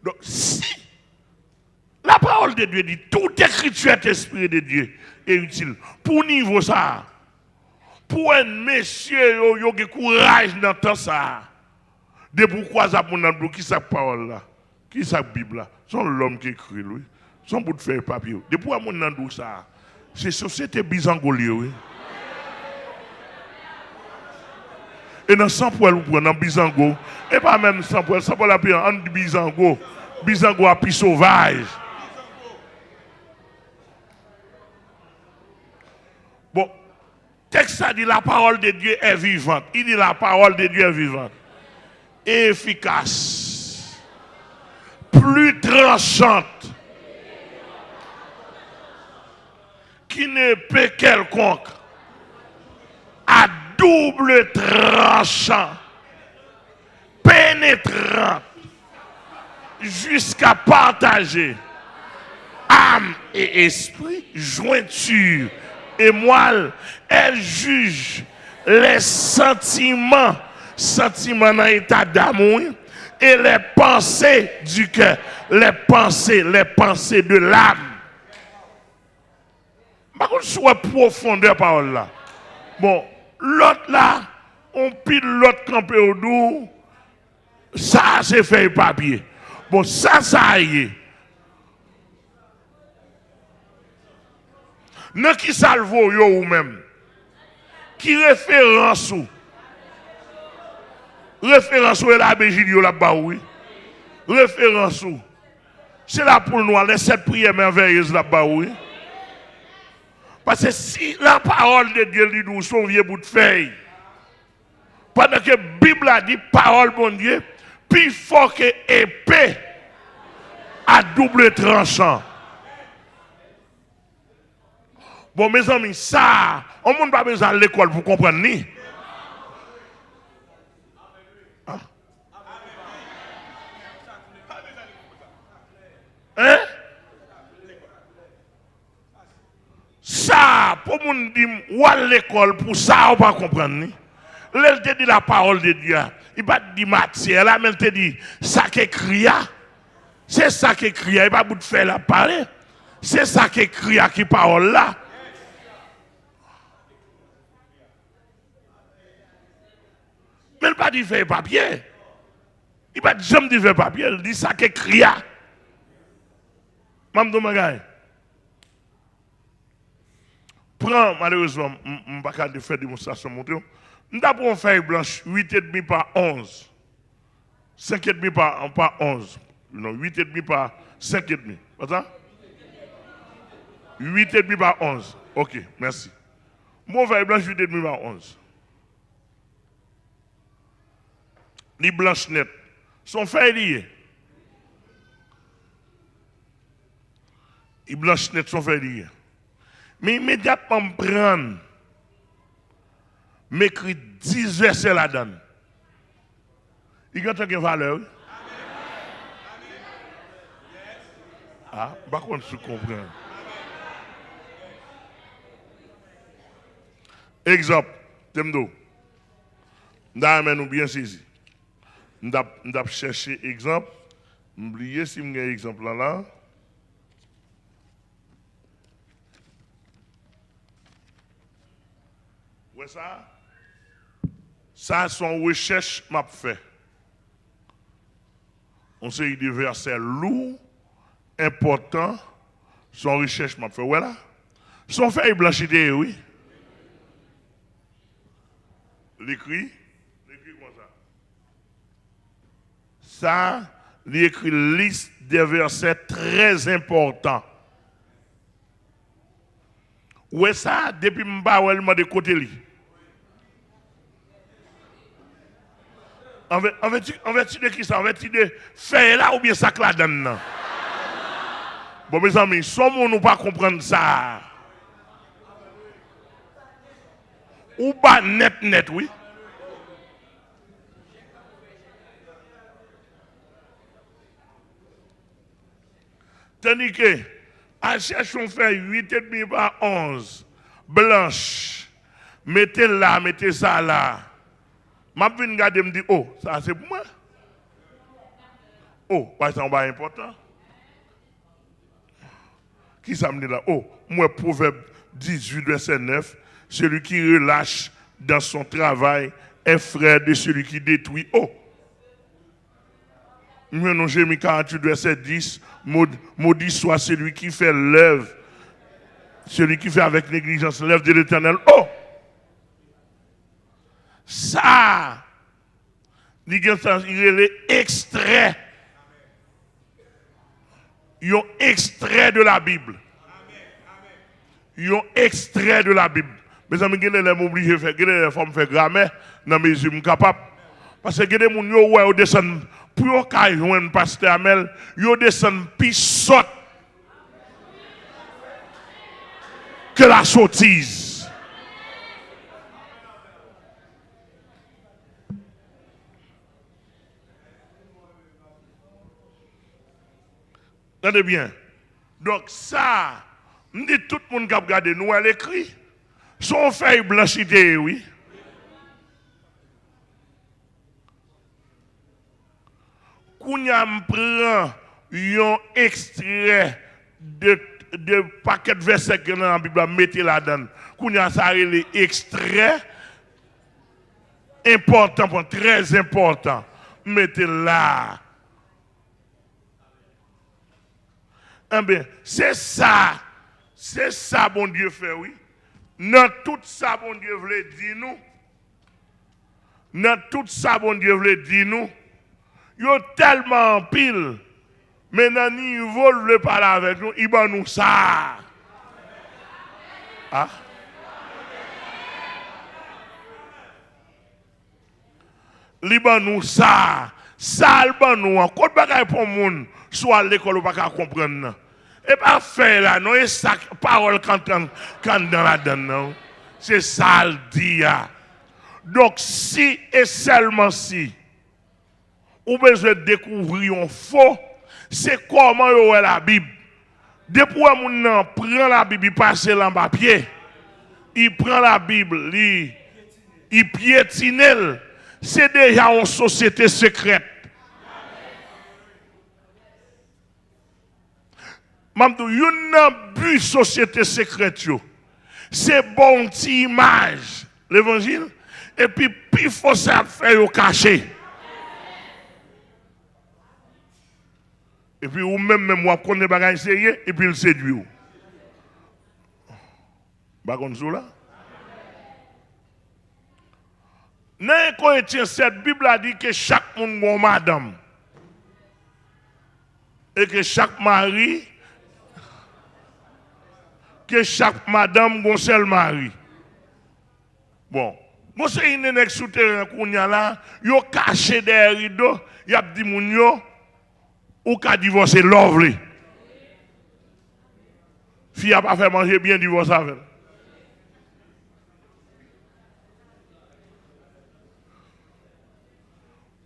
Donc, si la parole de Dieu dit toute écriture est inspirée de Dieu est utile pour niveau ça, pour un monsieur qui a courage dans tout ça, de pourquoi ça pour nous qui sa parole là, qui sa Bible là, c'est l'homme qui écrit lui, son bout de faire papier. De pourquoi mon nan ça, c'est société bizangolie oui. Et dans 100 poils, vous prenez un bizango. Et pas même 100 poils, 100 poils à pied, un bizango. Bizango à pied sauvage. Bon, texte ça dit la parole de Dieu est vivante. Il dit la parole de Dieu est vivante. Et efficace. Plus tranchante. Qui ne peut quelconque. À double tranchant, pénétrant, jusqu'à partager, âme et esprit, jointure et moelle, elle juge les sentiments dans l'état d'amour et les pensées du cœur, les pensées de l'âme. Par contre, soit profondeur parole là. Bon, l'autre là, on pile l'autre campé au dos, ça c'est fait papier. Bon, ça y est. Non qui salve yo ou même. Qui référence ou. Référence ou est la béjil yo la ba oui. Référence ou. C'est là pour nous, les 7 prières merveilleuses là ba oui. Parce que si la parole de Dieu dit nous son vieux bout de feuille, pendant que la Bible a dit parole bon Dieu, plus fort que épée à double tranchant. Bon, mes amis, ça, on ne peut pas besoin à l'école pour comprendre ni. Hein? Ça, pour mon dire, ou à l'école pour ça, on ne peut pas comprendre ni. Là, il te dit la parole de Dieu. Il va te dire matière, là, mais il te dit ça qui écrit. C'est ça qui écrit. Il va pas bout de faire la parole. C'est ça qui écrit qui parole là. Mais il pas dit faire papier. Il va jamais dire faire papier. Il dit ça qui écrit. Mme Domagay. Prends, malheureusement, je ne vais pas faire démonstration. Nous avons une feuille blanche 8,5 par 11. 5,5 par 11. Non, 8,5 par 5,5. Pas ça? 8,5 par 11. Ok, merci. Mon feuille blanche 8,5 par 11. Les blanches nettes. Son feuille liées. Les blanches nettes sont feuilles liées. Mais immédiatement, je prends, m'écrit 10 versets là-dedans. Il y a une valeur. Ah, par contre, je comprends. Exemple, Temdo. Nous bien saisi. Nous avons cherché exemple. Oubliez si vous avez un exemple là. Ouais, ça son recherche m'a fait. On sait des versets lourds, importants, son recherche m'a fait. Voilà. Son feuille blanchité, oui. L'écrit comme ça. Ça, il écrit liste des versets très importants. Ouais, ça, depuis que je de côté. En vertu de qui ça? En vertu de faire là ou bien ça que là-dedans? Bon, mes amis, sommes nous pas comprendre ça. Ou pas net, oui. Tandis que, à chercher on fait 8,5 par 11, blanche, mettez ça là. Je vais regarder et me dire, oh, ça c'est pour moi. Oh, parce que c'est important. Qui ça me dit là? Oh, moi, Proverbe 18, verset 9, celui qui relâche dans son travail est frère de celui qui détruit. Oh! Moi, non, Jérémie 48, verset 10, maudit soit celui qui fait l'œuvre, celui qui fait avec négligence l'œuvre de l'Éternel. Oh! Ça, il est extrait. Ils ont extrait de la Bible. Ils ont extrait de la Bible. Mes amis, ils sont obligés de faire, ils font faire grammaire dans mes yeux capables. Parce que les gens qui descendent, pour qu'ils joignent un pasteur Amel, ils descendent plus saute que la sottise. Regardez bien. Donc ça, me dit tout le monde qui a regardé nous à l'écrit, son feuille blanchité, oui. Kounya prend un extrait de paquet de versets que dans la Bible, mettez là-dedans. Kounya ça les extraits importants, très importants. Mettez là. Eh bien, c'est ça, bon Dieu fait, oui. Dans tout ça, bon Dieu voulait dire nous. Dans tout ça, bon Dieu voulait dire nous. Il y a tellement en pile. Mais dans le niveau, le parler avec nous, il va nous ça. Ah? Il va nous ça. Ça, il va nous. Quand il va pour le monde, soit à l'école, il va pas comprendre. Et pas faire là, non, et ça, parole quand dans la donne, c'est ça le dit. Donc, si et seulement si, ou besoin de découvrir un faux, c'est comment il y a la Bible. Depuis que mon prend la Bible, il passe en papier, il prend la Bible, il piétine, c'est déjà une société secrète. Mamdou, une but société secrète, c'est bon petite image, l'évangile, et puis il faut ça faire au caché. Et puis ou même moi connais bagage sérieux et puis il séduit. Ba kon sou là. Dans Corinthiens 7, Bible a dit que chaque monde a madame. Et que chaque mari que chaque madame a un seul mari. Bon, moi c'est une nèg souterrain kounya là, yo caché derrière rideau, y a dit moun yo ou ka divorcer lovely. Fille a pas fait manger bien divorce avec.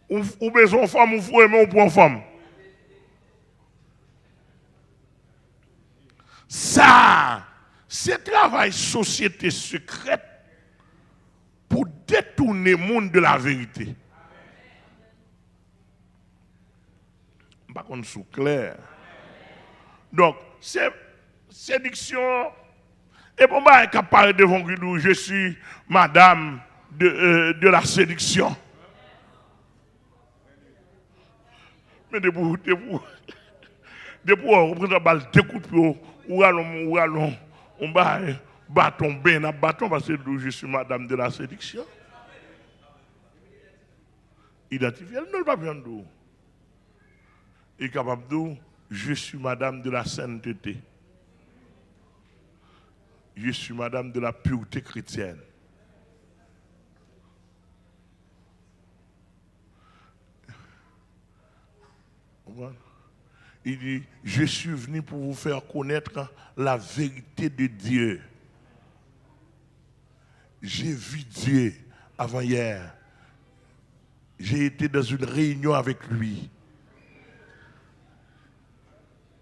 Ou besoin femme ou faut aimer ou pour femme. Ça, c'est travail société secrète pour détourner le monde de la vérité. Par contre, c'est clair. Donc, c'est séduction. Et pour moi, je parle devant vous, je suis madame de la séduction. Mais depuis on prend la balle, découpe, ou allons, on va bâton, ben, bâton, parce que je suis madame de la séduction. Identifié, elle ne pas bien d'où. Et capable d'où, je suis madame de la sainteté. Je suis madame de la pureté chrétienne. Il dit, je suis venu pour vous faire connaître la vérité de Dieu. J'ai vu Dieu avant-hier. J'ai été dans une réunion avec lui.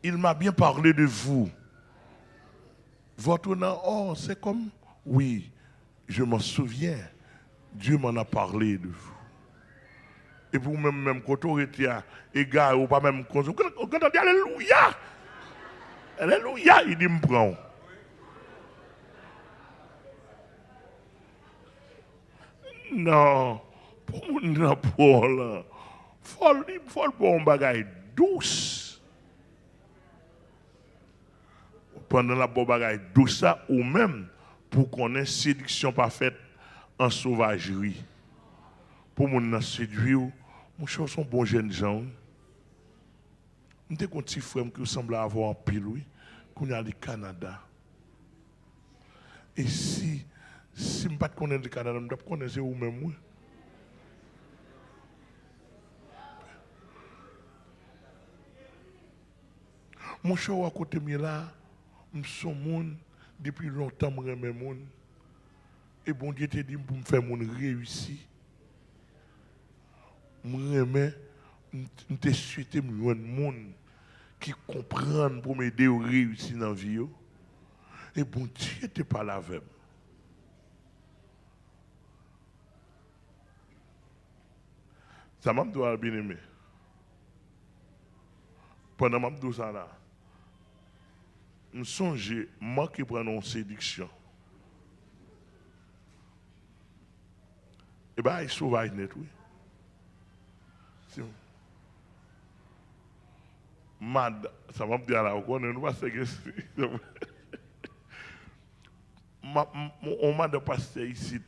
Il m'a bien parlé de vous. Votre nom, oh, c'est comme, oui, je m'en souviens. Dieu m'en a parlé de vous. Et vous même quand on était égal ou pas même quand on dit alléluia. Alléluia, il dit me prend. Non, pour mon Paul, faut pour un bagage douce. Pendant la bonne bagage douce ça ou même pour qu'on ait séduction parfaite en sauvagerie. Pour mon séduire, mon cher sont bons jeunes gens. Je suis un petit frère qui semble avoir un pile, oui, qu'on a le Canada. Et si je ne connais pas le Canada, je ne connais pas vous-même. Oui. Mon cher à côté de moi là, je suis un monde depuis longtemps, je suis un monde. Et bon Dieu te dit pour me faire mon réussir. Je te souhaite un monde qui comprennent pour m'aider à réussir dans la vie. Et bon Dieu n'était pas là avec moi. Ça m'a bien aimé. Pendant que je ça là, je songe, moi qui prends une séduction. Et bien, il sauvage net, oui. Ça m'a dit là, on ne va pas on m'a de pasteur ici,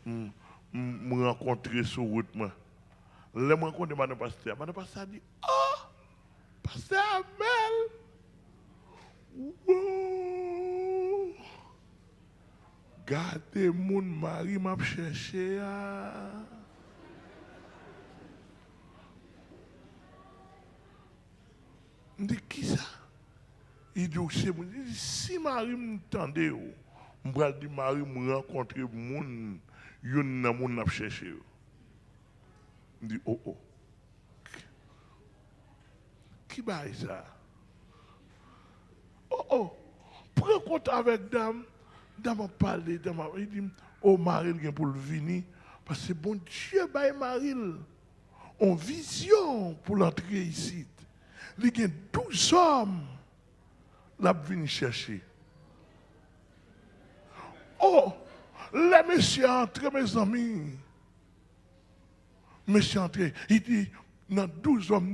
me rencontrer sur route. Le me rencontrer madame pasteur a dit, oh, pasteur Amel, wow, gardez mon mari m'a cherché. Je dis, qui ça? Il dit, si Marie m'entendait, je vais dire, Marie me rencontrer, moun, yon nan moun n'a cherché. Je dis, oh oh. Qui va ça? Oh oh. Prends compte avec dame. Dame a parlé, il dit, oh Marie, il vient pour le venir. Parce que bon Dieu, bah Marie, on vision pour l'entrer ici. Il y a 12 hommes qui viennent chercher. Oh, les messieurs entrent, mes amis. Monsieur entrent, il dit, dans 12 hommes,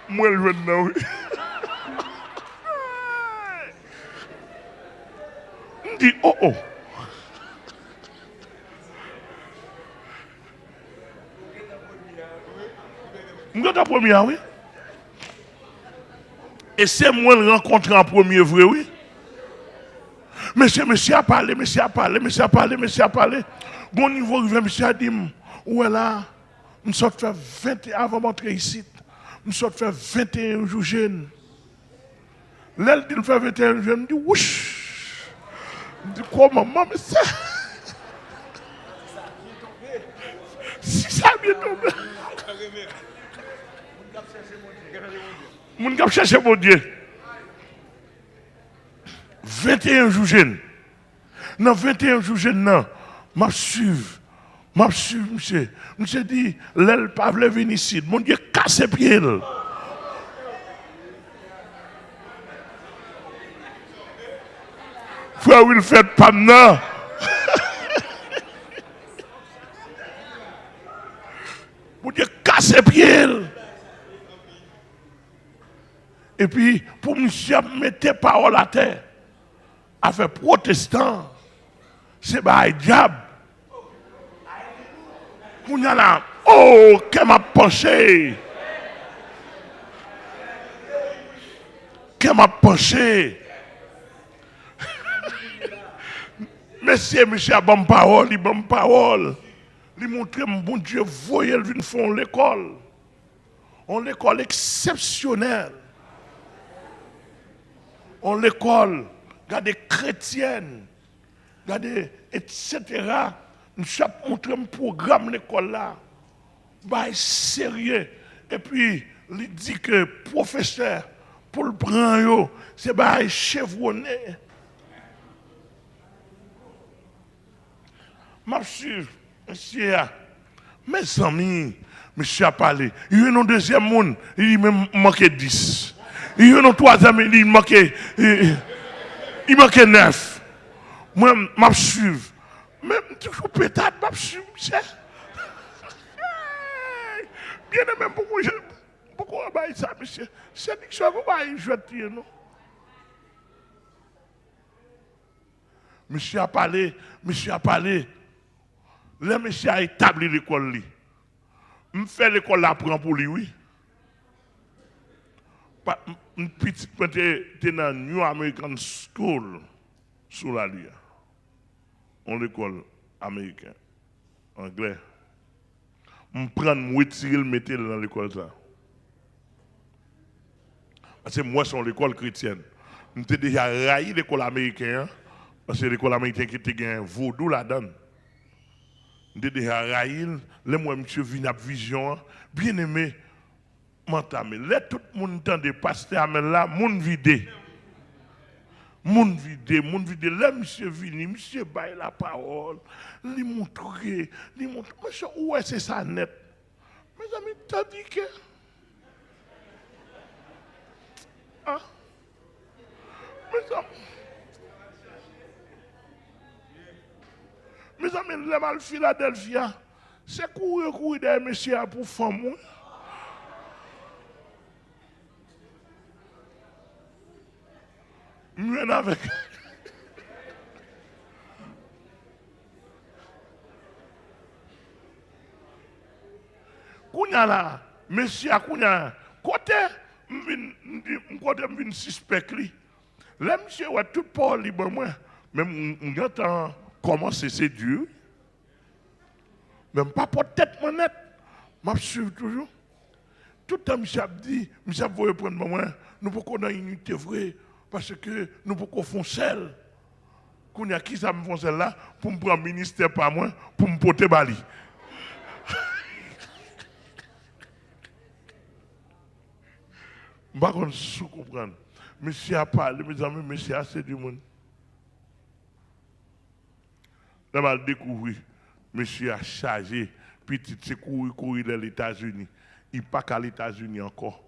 moi, oui. Il dit, oh, oh. Je suis première, oui. Et c'est moi le rencontrer en premier, vrai, oui. Monsieur a parlé. Bon niveau, monsieur a dit, ouais là, nous sommes fait 21 avant d'entrer ici. Nous sommes fait 21 jours jeunes. Là, il fait 21 jours jeunes, je dis, ouch. Je dis, comment, mais ça? Si ça a bien tombé. Mon gars cherche mon Dieu. 21 jours jeunes. Dans 21 jours jeunes, je suis monsieur. Monsieur dit, l'aile pas venir ici. Mon Dieu, casse les pieds. Frère, il fait pas non. Mon Dieu, casse les pieds. Et puis, pour monsieur mettre parole à terre, avec protestant, c'est pas diable. Pour nous là, oh, qu'elle m'a penché. Qu'elle m'a penché. Monsieur a bonne parole, il bonne parole. Il montre mon Dieu, voyez, il vient faire l'école. On l'école exceptionnelle. On l'école, regardez chrétienne, regardez, etc. Nous avons montré un programme l'école là. Bah, sérieux. Et puis, il dit que professeur, pour le prendre, c'est bah, chevronné. Monsieur, mes amis, monsieur a parlé. Il y a un deuxième monde, il manquait 10. Il y a un troisième, il manquait 9. Moi, je suis. Même toujours peut-être, je suis. Bien aimé, beaucoup de ça, monsieur. C'est que ça va jouer, non? Monsieur a parlé. Le monsieur a établi l'école. Je fais l'école là pour lui, oui. Une petite était dans New American School sous la loi. On l'école américaine, anglais. Je prends moi tirer le mettre dans l'école ça. Parce que moi c'est l'école chrétienne. Je t'ai déjà raillé l'école américaine parce que l'école américaine qui était un vaudou là-dedans. Je t'ai déjà raillé, là moi monsieur vient à vision, bien aimé. m'entamé. Là, tout le monde entend des pasteurs là, moun vide. Moun vide. Là, monsieur vini, monsieur baille la parole. Li montre. Monsieur, où est-ce que ça net? Mes amis, t'as dit que. Hein? Mes amis, les mal Philadelphia, c'est courir derrière monsieur pour femme. Mwen avec. Kounya là, monsieur Kounya, côté m'vin suspect li. Là monsieur ouais tout pas libre moi, même m'entend comment c'est Dieu. Même pas pour tête manette, m'a suivre toujours. Tout le temps monsieur a dit, monsieur voulait prendre moi, nous pouvons dans unité vraie parce que nous pouvons faire seul. Kounya qui ça me font celle là pour me prendre ministère par moi pour me porter bali. Je ne sais pas si comprendre. Monsieur a parlé, mes amis, monsieur a c'est du monde. Là, je découvert, monsieur a chargé, petit, c'est courir dans les États-Unis. Il n'est pas qu'à les États-Unis encore.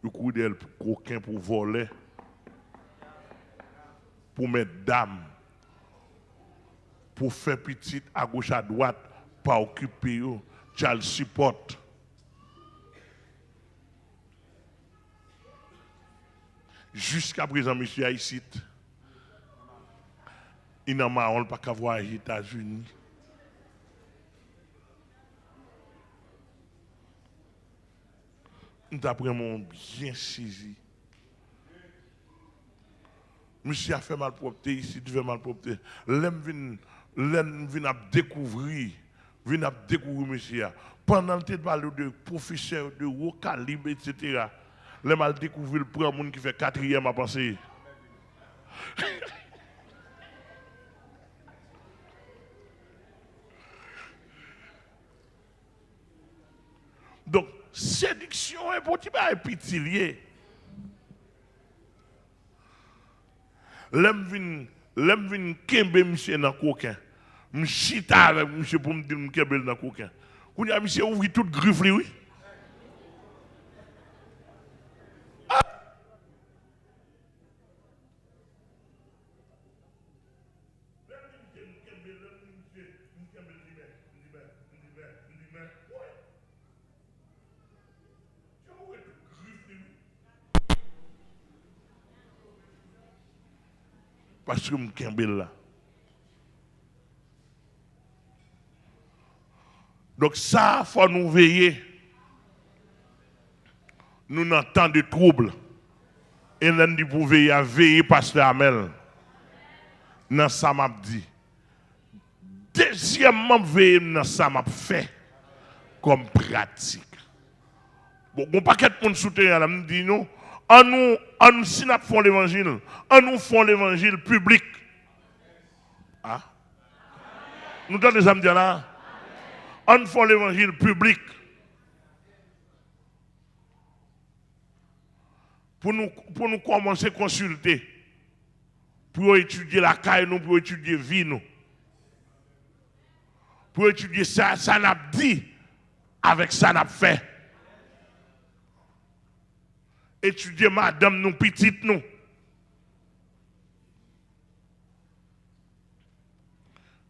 Il court dans le coquin pour voler, pour mettre dame, pour faire petit à gauche à droite, pas occuper, tu as le support. Jusqu'à présent, monsieur ici, il n'a pas qu'à voir les États-Unis. Nous avons bien saisi. Monsieur a fait malpropreté ici, tu fais malpropreté. L'homme vient à découvrir, monsieur. Pendant le temps de professeurs de haut calibre, etc., l'homme a découvert le premier monde qui fait 4e à penser. Donc, séduction est pour un petit lié. L'homme vient kembe monsieur dans coquin. M'chita avec monsieur pour me dire m'kembe dans coquin. Quand y monsieur ouvre toute griffe oui. Parce que je là. Donc ça, il faut nous veiller. Nous n'avons temps de troubles. Et nous dit pour veiller à veiller, pasteur Amel. Dans ça m'a dit. Deuxièmement, veiller dans ça m'a fait comme pratique. Bon, un paquet de monde soutient, là, me dit non. En nous, si nous faisons l'évangile, en nous faisons l'évangile public. Ah? Nous donnons des âmes là. En nous faisons l'évangile public. Pour nous commencer à consulter. Pour étudier la caille, nous, pour étudier la vie, nous. Pour étudier ça, ça n'a pas dit avec ça n'a pas fait. Étudier madame nous, petite nous.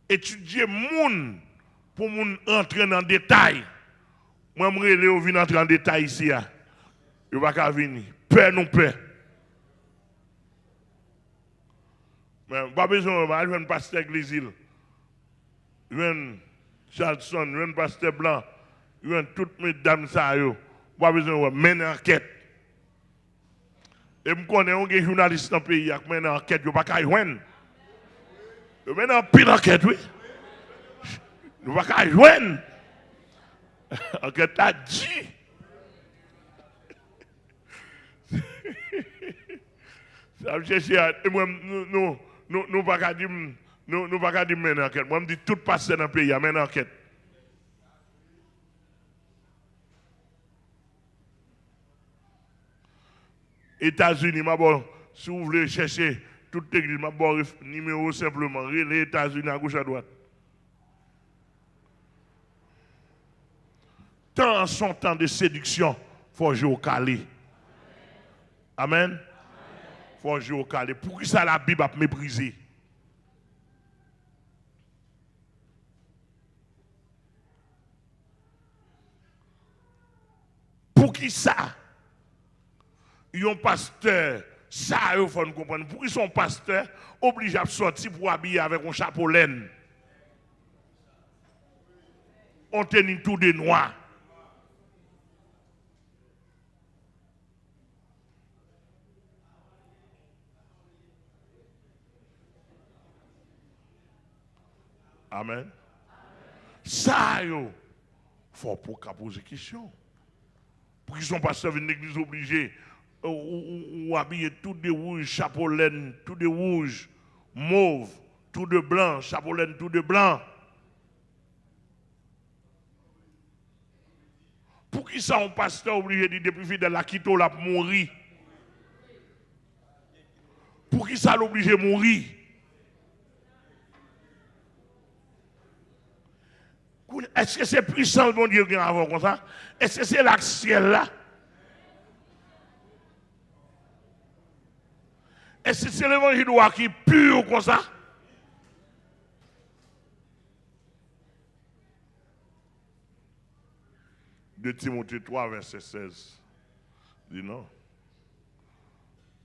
Étudier moun pour moun entrer dans le détail. Moi, je vais venir entrer en détail ici. Je ne vais pas venir. Peur non peur. Mais pas besoin, je vais un pasteur église. Je vais Charlson, je vais un pasteur blanc. Je vais toutes mes dames. Pas besoin de mener enquête. Et je connais un journaliste dans le pays qui mène enquête, il ne peut pas joindre. Il mène un pile enquête, oui. Il ne peut pas joindre. Enquête a dit. Ça veut dire que nous ne pouvons pas dire mener enquête. Moi, je dis tout passer dans le pays, il mène enquête. États-Unis, si vous voulez chercher toute l'église, numéro simplement, les États-Unis à gauche à droite. Tant son temps de séduction, il faut jouer au calé. Amen. Il faut jouer au calé. Pour qui ça la Bible a méprisé? Pour qui ça? Ils ont pasteur, ça, il faut nous comprendre. Pour qui son pasteur obligé à sortir pour habiller avec un chapeau laine? On tenait tout de noir. Amen. Ça, il faut pour poser question. Pour qu'ils ne sont pas servis une église obligée ou habiller tout de rouge, chapeau laine, tout de rouge, mauve, tout de blanc, chapeau laine, tout de blanc. Pour qui ça, un pasteur obligé de dire depuis fidèle la quitte la mourir? Pour qui ça l'obligé de mourir? Est-ce que c'est puissant, mon Dieu, qui avant comme ça? Est-ce que c'est l'action là? Est-ce que c'est l'évangile qui est pur comme ça? De Timothée 3, verset 16. Dit non.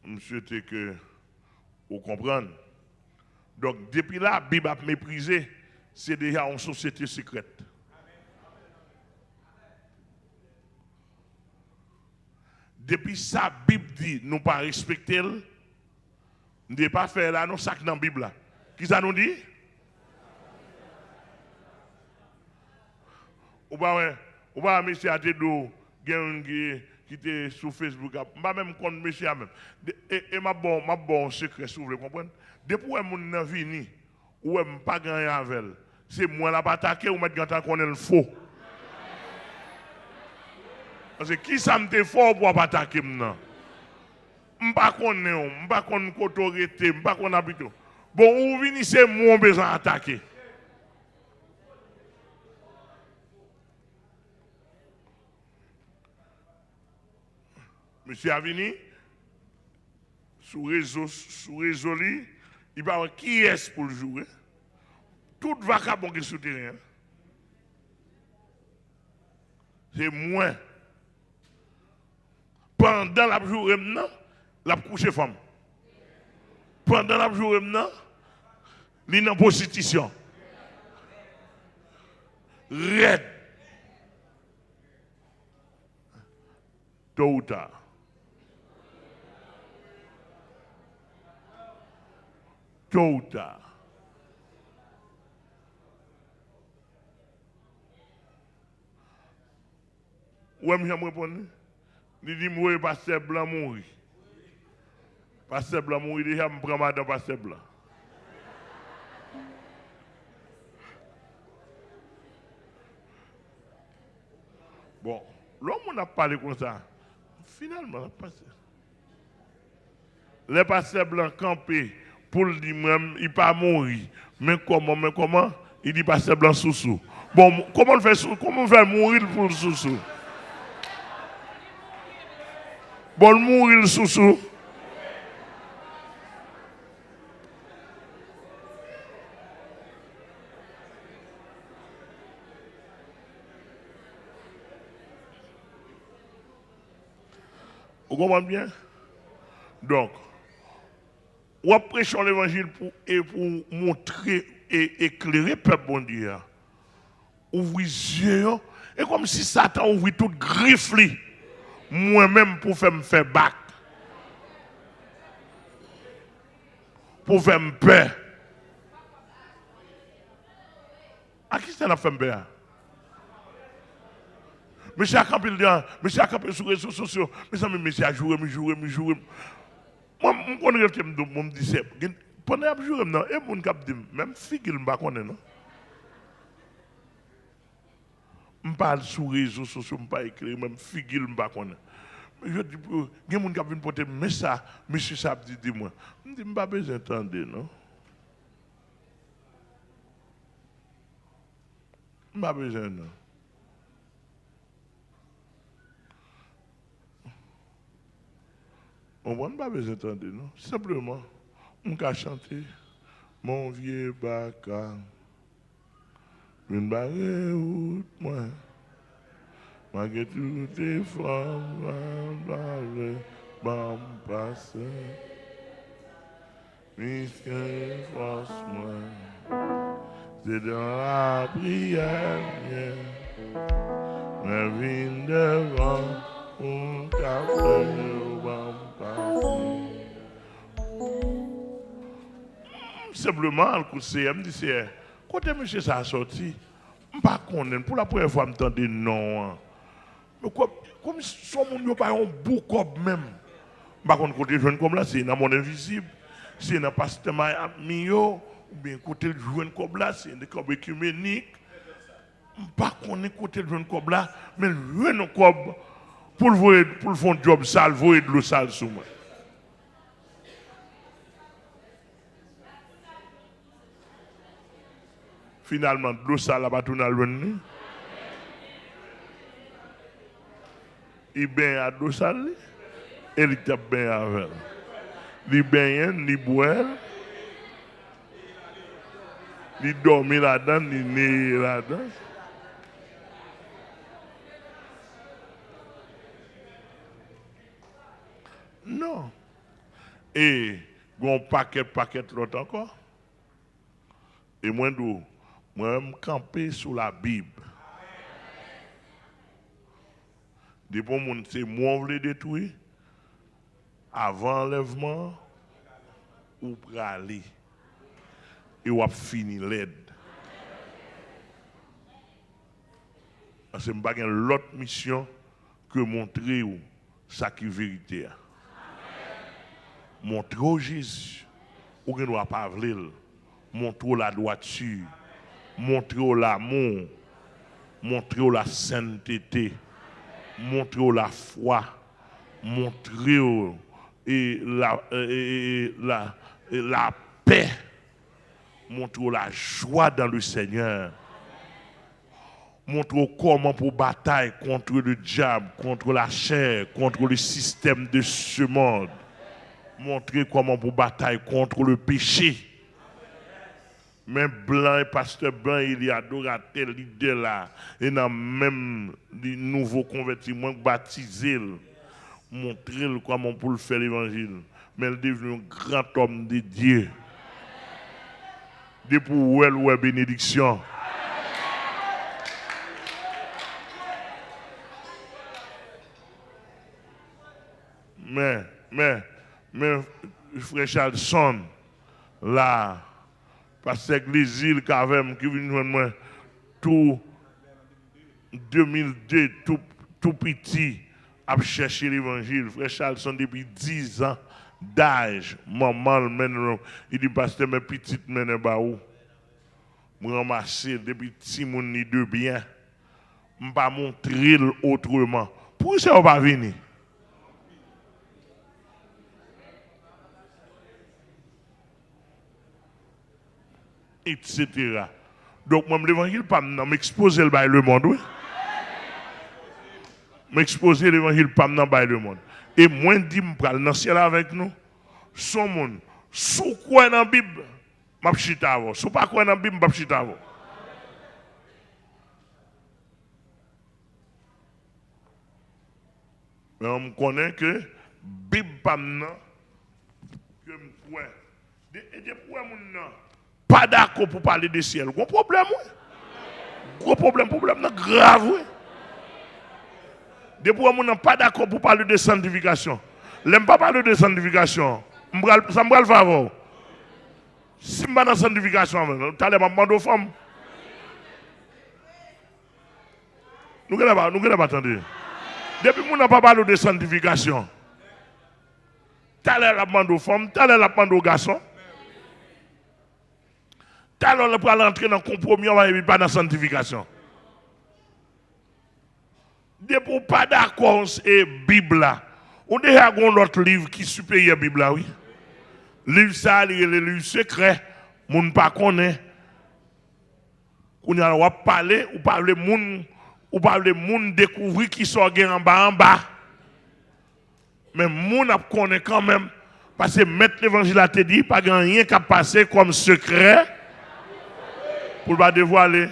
Monsieur, c'est que vous comprenez. Donc, depuis là, la Bible a méprisé, c'est déjà une société secrète. Depuis ça, la Bible dit, nous pas respecter, nous ne devons pas faire là, nous sac dans la Bible. Qui ça nous dit? Ou pas, monsieur Atedo, qui était sur Facebook, je ne même compte monsieur même. Et ma bon secret, si vous voulez comprendre. Depuis que je suis venu, ou je ne pas gagner avec elle, c'est moi qui vais attaquer ou mettre quand on est le faux. Parce que qui ça me fait fort pour attaquer maintenant? Je ne sais pas autorité, je ne sais pas habiter. Bon, ou venez, c'est moi qui besoin d'attaquer. Monsieur Avini, sous réseau, il va avoir qui est pour le jouer. Tout vagabond qui est souterrain. C'est moi. Pendant la journée, la couche femme. Pendant la journée, il est en prostitution. Red. Tôt ou tard. Tôt ou tard. Où est-ce que je me réponds? Il dit, moi, pasteur blanc mourir. Pasteur blanc mourir, déjà, je prends madame pasteur blanc. Bon, l'homme n'a pas parlé comme ça. Finalement, les pasteurs blancs campés pour le dire même, il pas mourir. Mais comment? Il dit pasteur blanc sous-sous. Bon, comment on fait mourir pour le sous-sous? Bon, mourir le sous-sous. Vous comprenez bien? Donc, on prêche l'évangile pour montrer et éclairer le peuple bon Dieu. Ouvrir les yeux. Et comme si Satan ouvrit toute griffe, moi-même pour me faire bac. Pour faire me peur. À qui ça n'a fait me peur? Monsieur a campé sur les réseaux sociaux. Mes amis, monsieur a joué. Moi, je connais quelqu'un qui me dit, pendant que je joue, et mon cap dit, même fille, je ne connais pas. Je parle sur les réseaux sociaux, je ne parle pas écrire, même fille, je ne connais pas. Je dis, il y a des gens qui viennent porter, mais ça, monsieur ça dit, dis-moi. Je dis, je n'ai pas besoin d'entendre, non? Je n'ai pas besoin, non? On n'a pas besoin d'entendre, non? Simplement, on peut chanter. Mon vieux bacard, une barre route, moi. Malgré toutes les femmes, passer. Puisque force-moi, c'est dans la prière, la vie devant, un café, passer. Simplement, le coup de CM dit, c'est, quand monsieur ça a sorti, je ne sais pas pour la première fois, je me dis non. Mais comme si son monde n'a pas un beau corps même. Par contre, côté jeune comme là, c'est dans mon invisible. C'est dans pasteur Mio, ou bien côté jeune comme là, c'est dans corps écuménique. Par contre, côté jeune comme là, mais le jeune comme pour le faire un job sale, voyer de l'eau sale sur moi. Finalement, de l'eau sale, là-bas, tout dans le il ben à l'eau sale, et il tape bien avec. Il ben, il boit, il dormit là-dedans, il né là-dedans. Non. Et, un paquet l'autre encore. Et moi, je me camper sous la Bible. Des bons monde, c'est moi qui le détruire. Avant l'enlèvement, ou pour aller. Et ou fini l'aide. Parce que je n'ai pas l'autre mission que montrer ça qui est vérité. Montrer Jésus, ou ne doit pas vouloir. Montrer la droiture, montrer l'amour, montrer la sainteté, montrer la foi, montrer la paix, montrer la joie dans le Seigneur, montrer comment pour bataille contre le diable, contre la chair, contre le système de ce monde, montrer comment pour bataille contre le péché. Mais blanc et pasteur blanc, il y a adorateur, l'idée là, et dans même les nouveaux convertis, moins baptisés, montrer comment pour le faire l'évangile. Mais il est devenu un grand homme de Dieu. Depuis où est bénédiction. Mais, frère Charlson, là, parce que l'église qui avait qui vient moi tout 2002 tout petit à chercher l'évangile. Frère Charlson depuis 10 ans d'âge, maman mène il dit pasteur mes petites mène ba où me ramasser depuis petit mon ni de bien. Me pas montrer autrement. Pour ça on va venir. Etc. Donc, moi, l'évangile, pas m'exposer le monde, oui. M'exposer l'évangile, pas le monde. Et moi, je dis, je dans le ciel avec nous, son monde, sous quoi dans la Bible, je suis chita avant. Sous pas quoi dans la Bible, je suis chita avant. Mais on connaît que la Bible, pas que je crois. Et je crois, pas d'accord pour parler du ciel. Gros problème, oui. Gros problème grave, oui. Depuis que je n'ai pas d'accord pour parler de sanctification. Je n'aime pas parler de sanctification. Ça me va le favor. Si je ne suis pas dans la sanctification, tu as demandé aux femmes. Nous ne pouvons pas attendre. Depuis que je n'ai pas parlé de sanctification, tu as demandé aux femmes, tu as demandé aux garçons. Alors, on peut rentrer dans le compromis, on va pas dans la sanctification. Depuis pas d'accord et Bible là, On a déjà un autre livre qui est supérieur à la Bible, oui. Livre ça, le livre secret, moun pas connaît. On a parlé, ou parler moun découvrir qui sont en bas. Mais moun a connaît quand même parce que mettre l'évangile a te dit pas rien qui a passé comme secret pour pas dévoiler.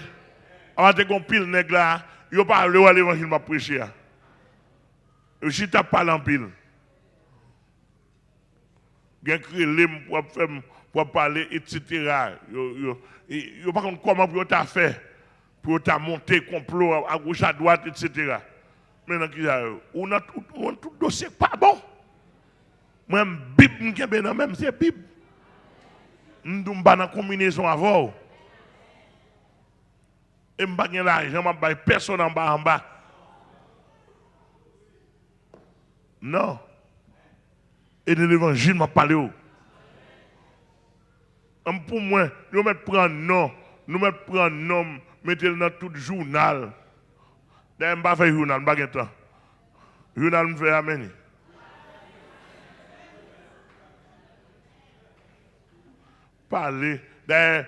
Avant de qu'on pile nèg là, yo parle à l'évangile m'a prêcher. Yo si t'a parlé en pile. Gen créé pour parler etc. Yo pas comment pour t'a fait pour t'a monté complot à gauche à droite etc. Maintenant on a tout dossier pas bon. Moi Bible qui est même c'est Bible. Nous pas dans combinaison avant. Et m'pa gen l'argent m'a bail personne en bas. Non. Et de l'évangile m'a parlé. Pour moi, nous mettre prendre nom, mettez-le dans tout journal. D'ailleurs, je ne vais pas faire journal, je ne vais pas faire temps. Journal, je vais amener. Parler. D'ailleurs,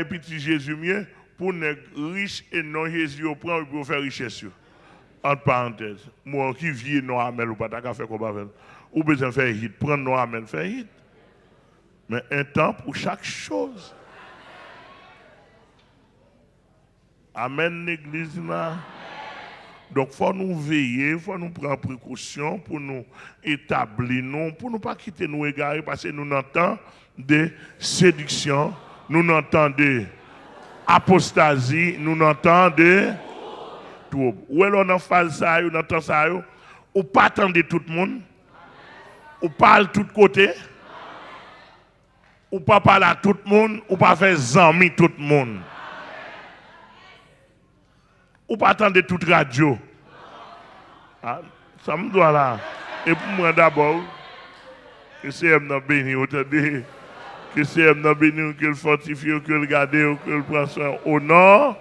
petit Jésus mieux, pour les riches et non Jésus, on prend pour faire richesse. Entre parenthèses, moi qui vis non amel ou pas, t'as fait comme avec. Ou besoin faire hit, prendre non amel, faire hit. Mais un temps pour chaque chose. Amen, l'église là. Donc, il faut nous veiller, il faut nous prendre précaution pour nous établir, pour ne pas quitter nous égarer, parce que nous entendons des séductions, nous entendons des apostasie, nous entendons des troubles. Ou alors, on a fait ça, on entend ça, ou pas attendre tout le monde, ou parle de tous côtés, ou pas parler à tout le monde, ou pas faire zami tout le monde. Ou pas attendre toute radio. Ah, ça me doit là. Et pour moi d'abord, que c'est un béni, que c'est un béni, que le fortifie, que le garde, que le prend soin au nord.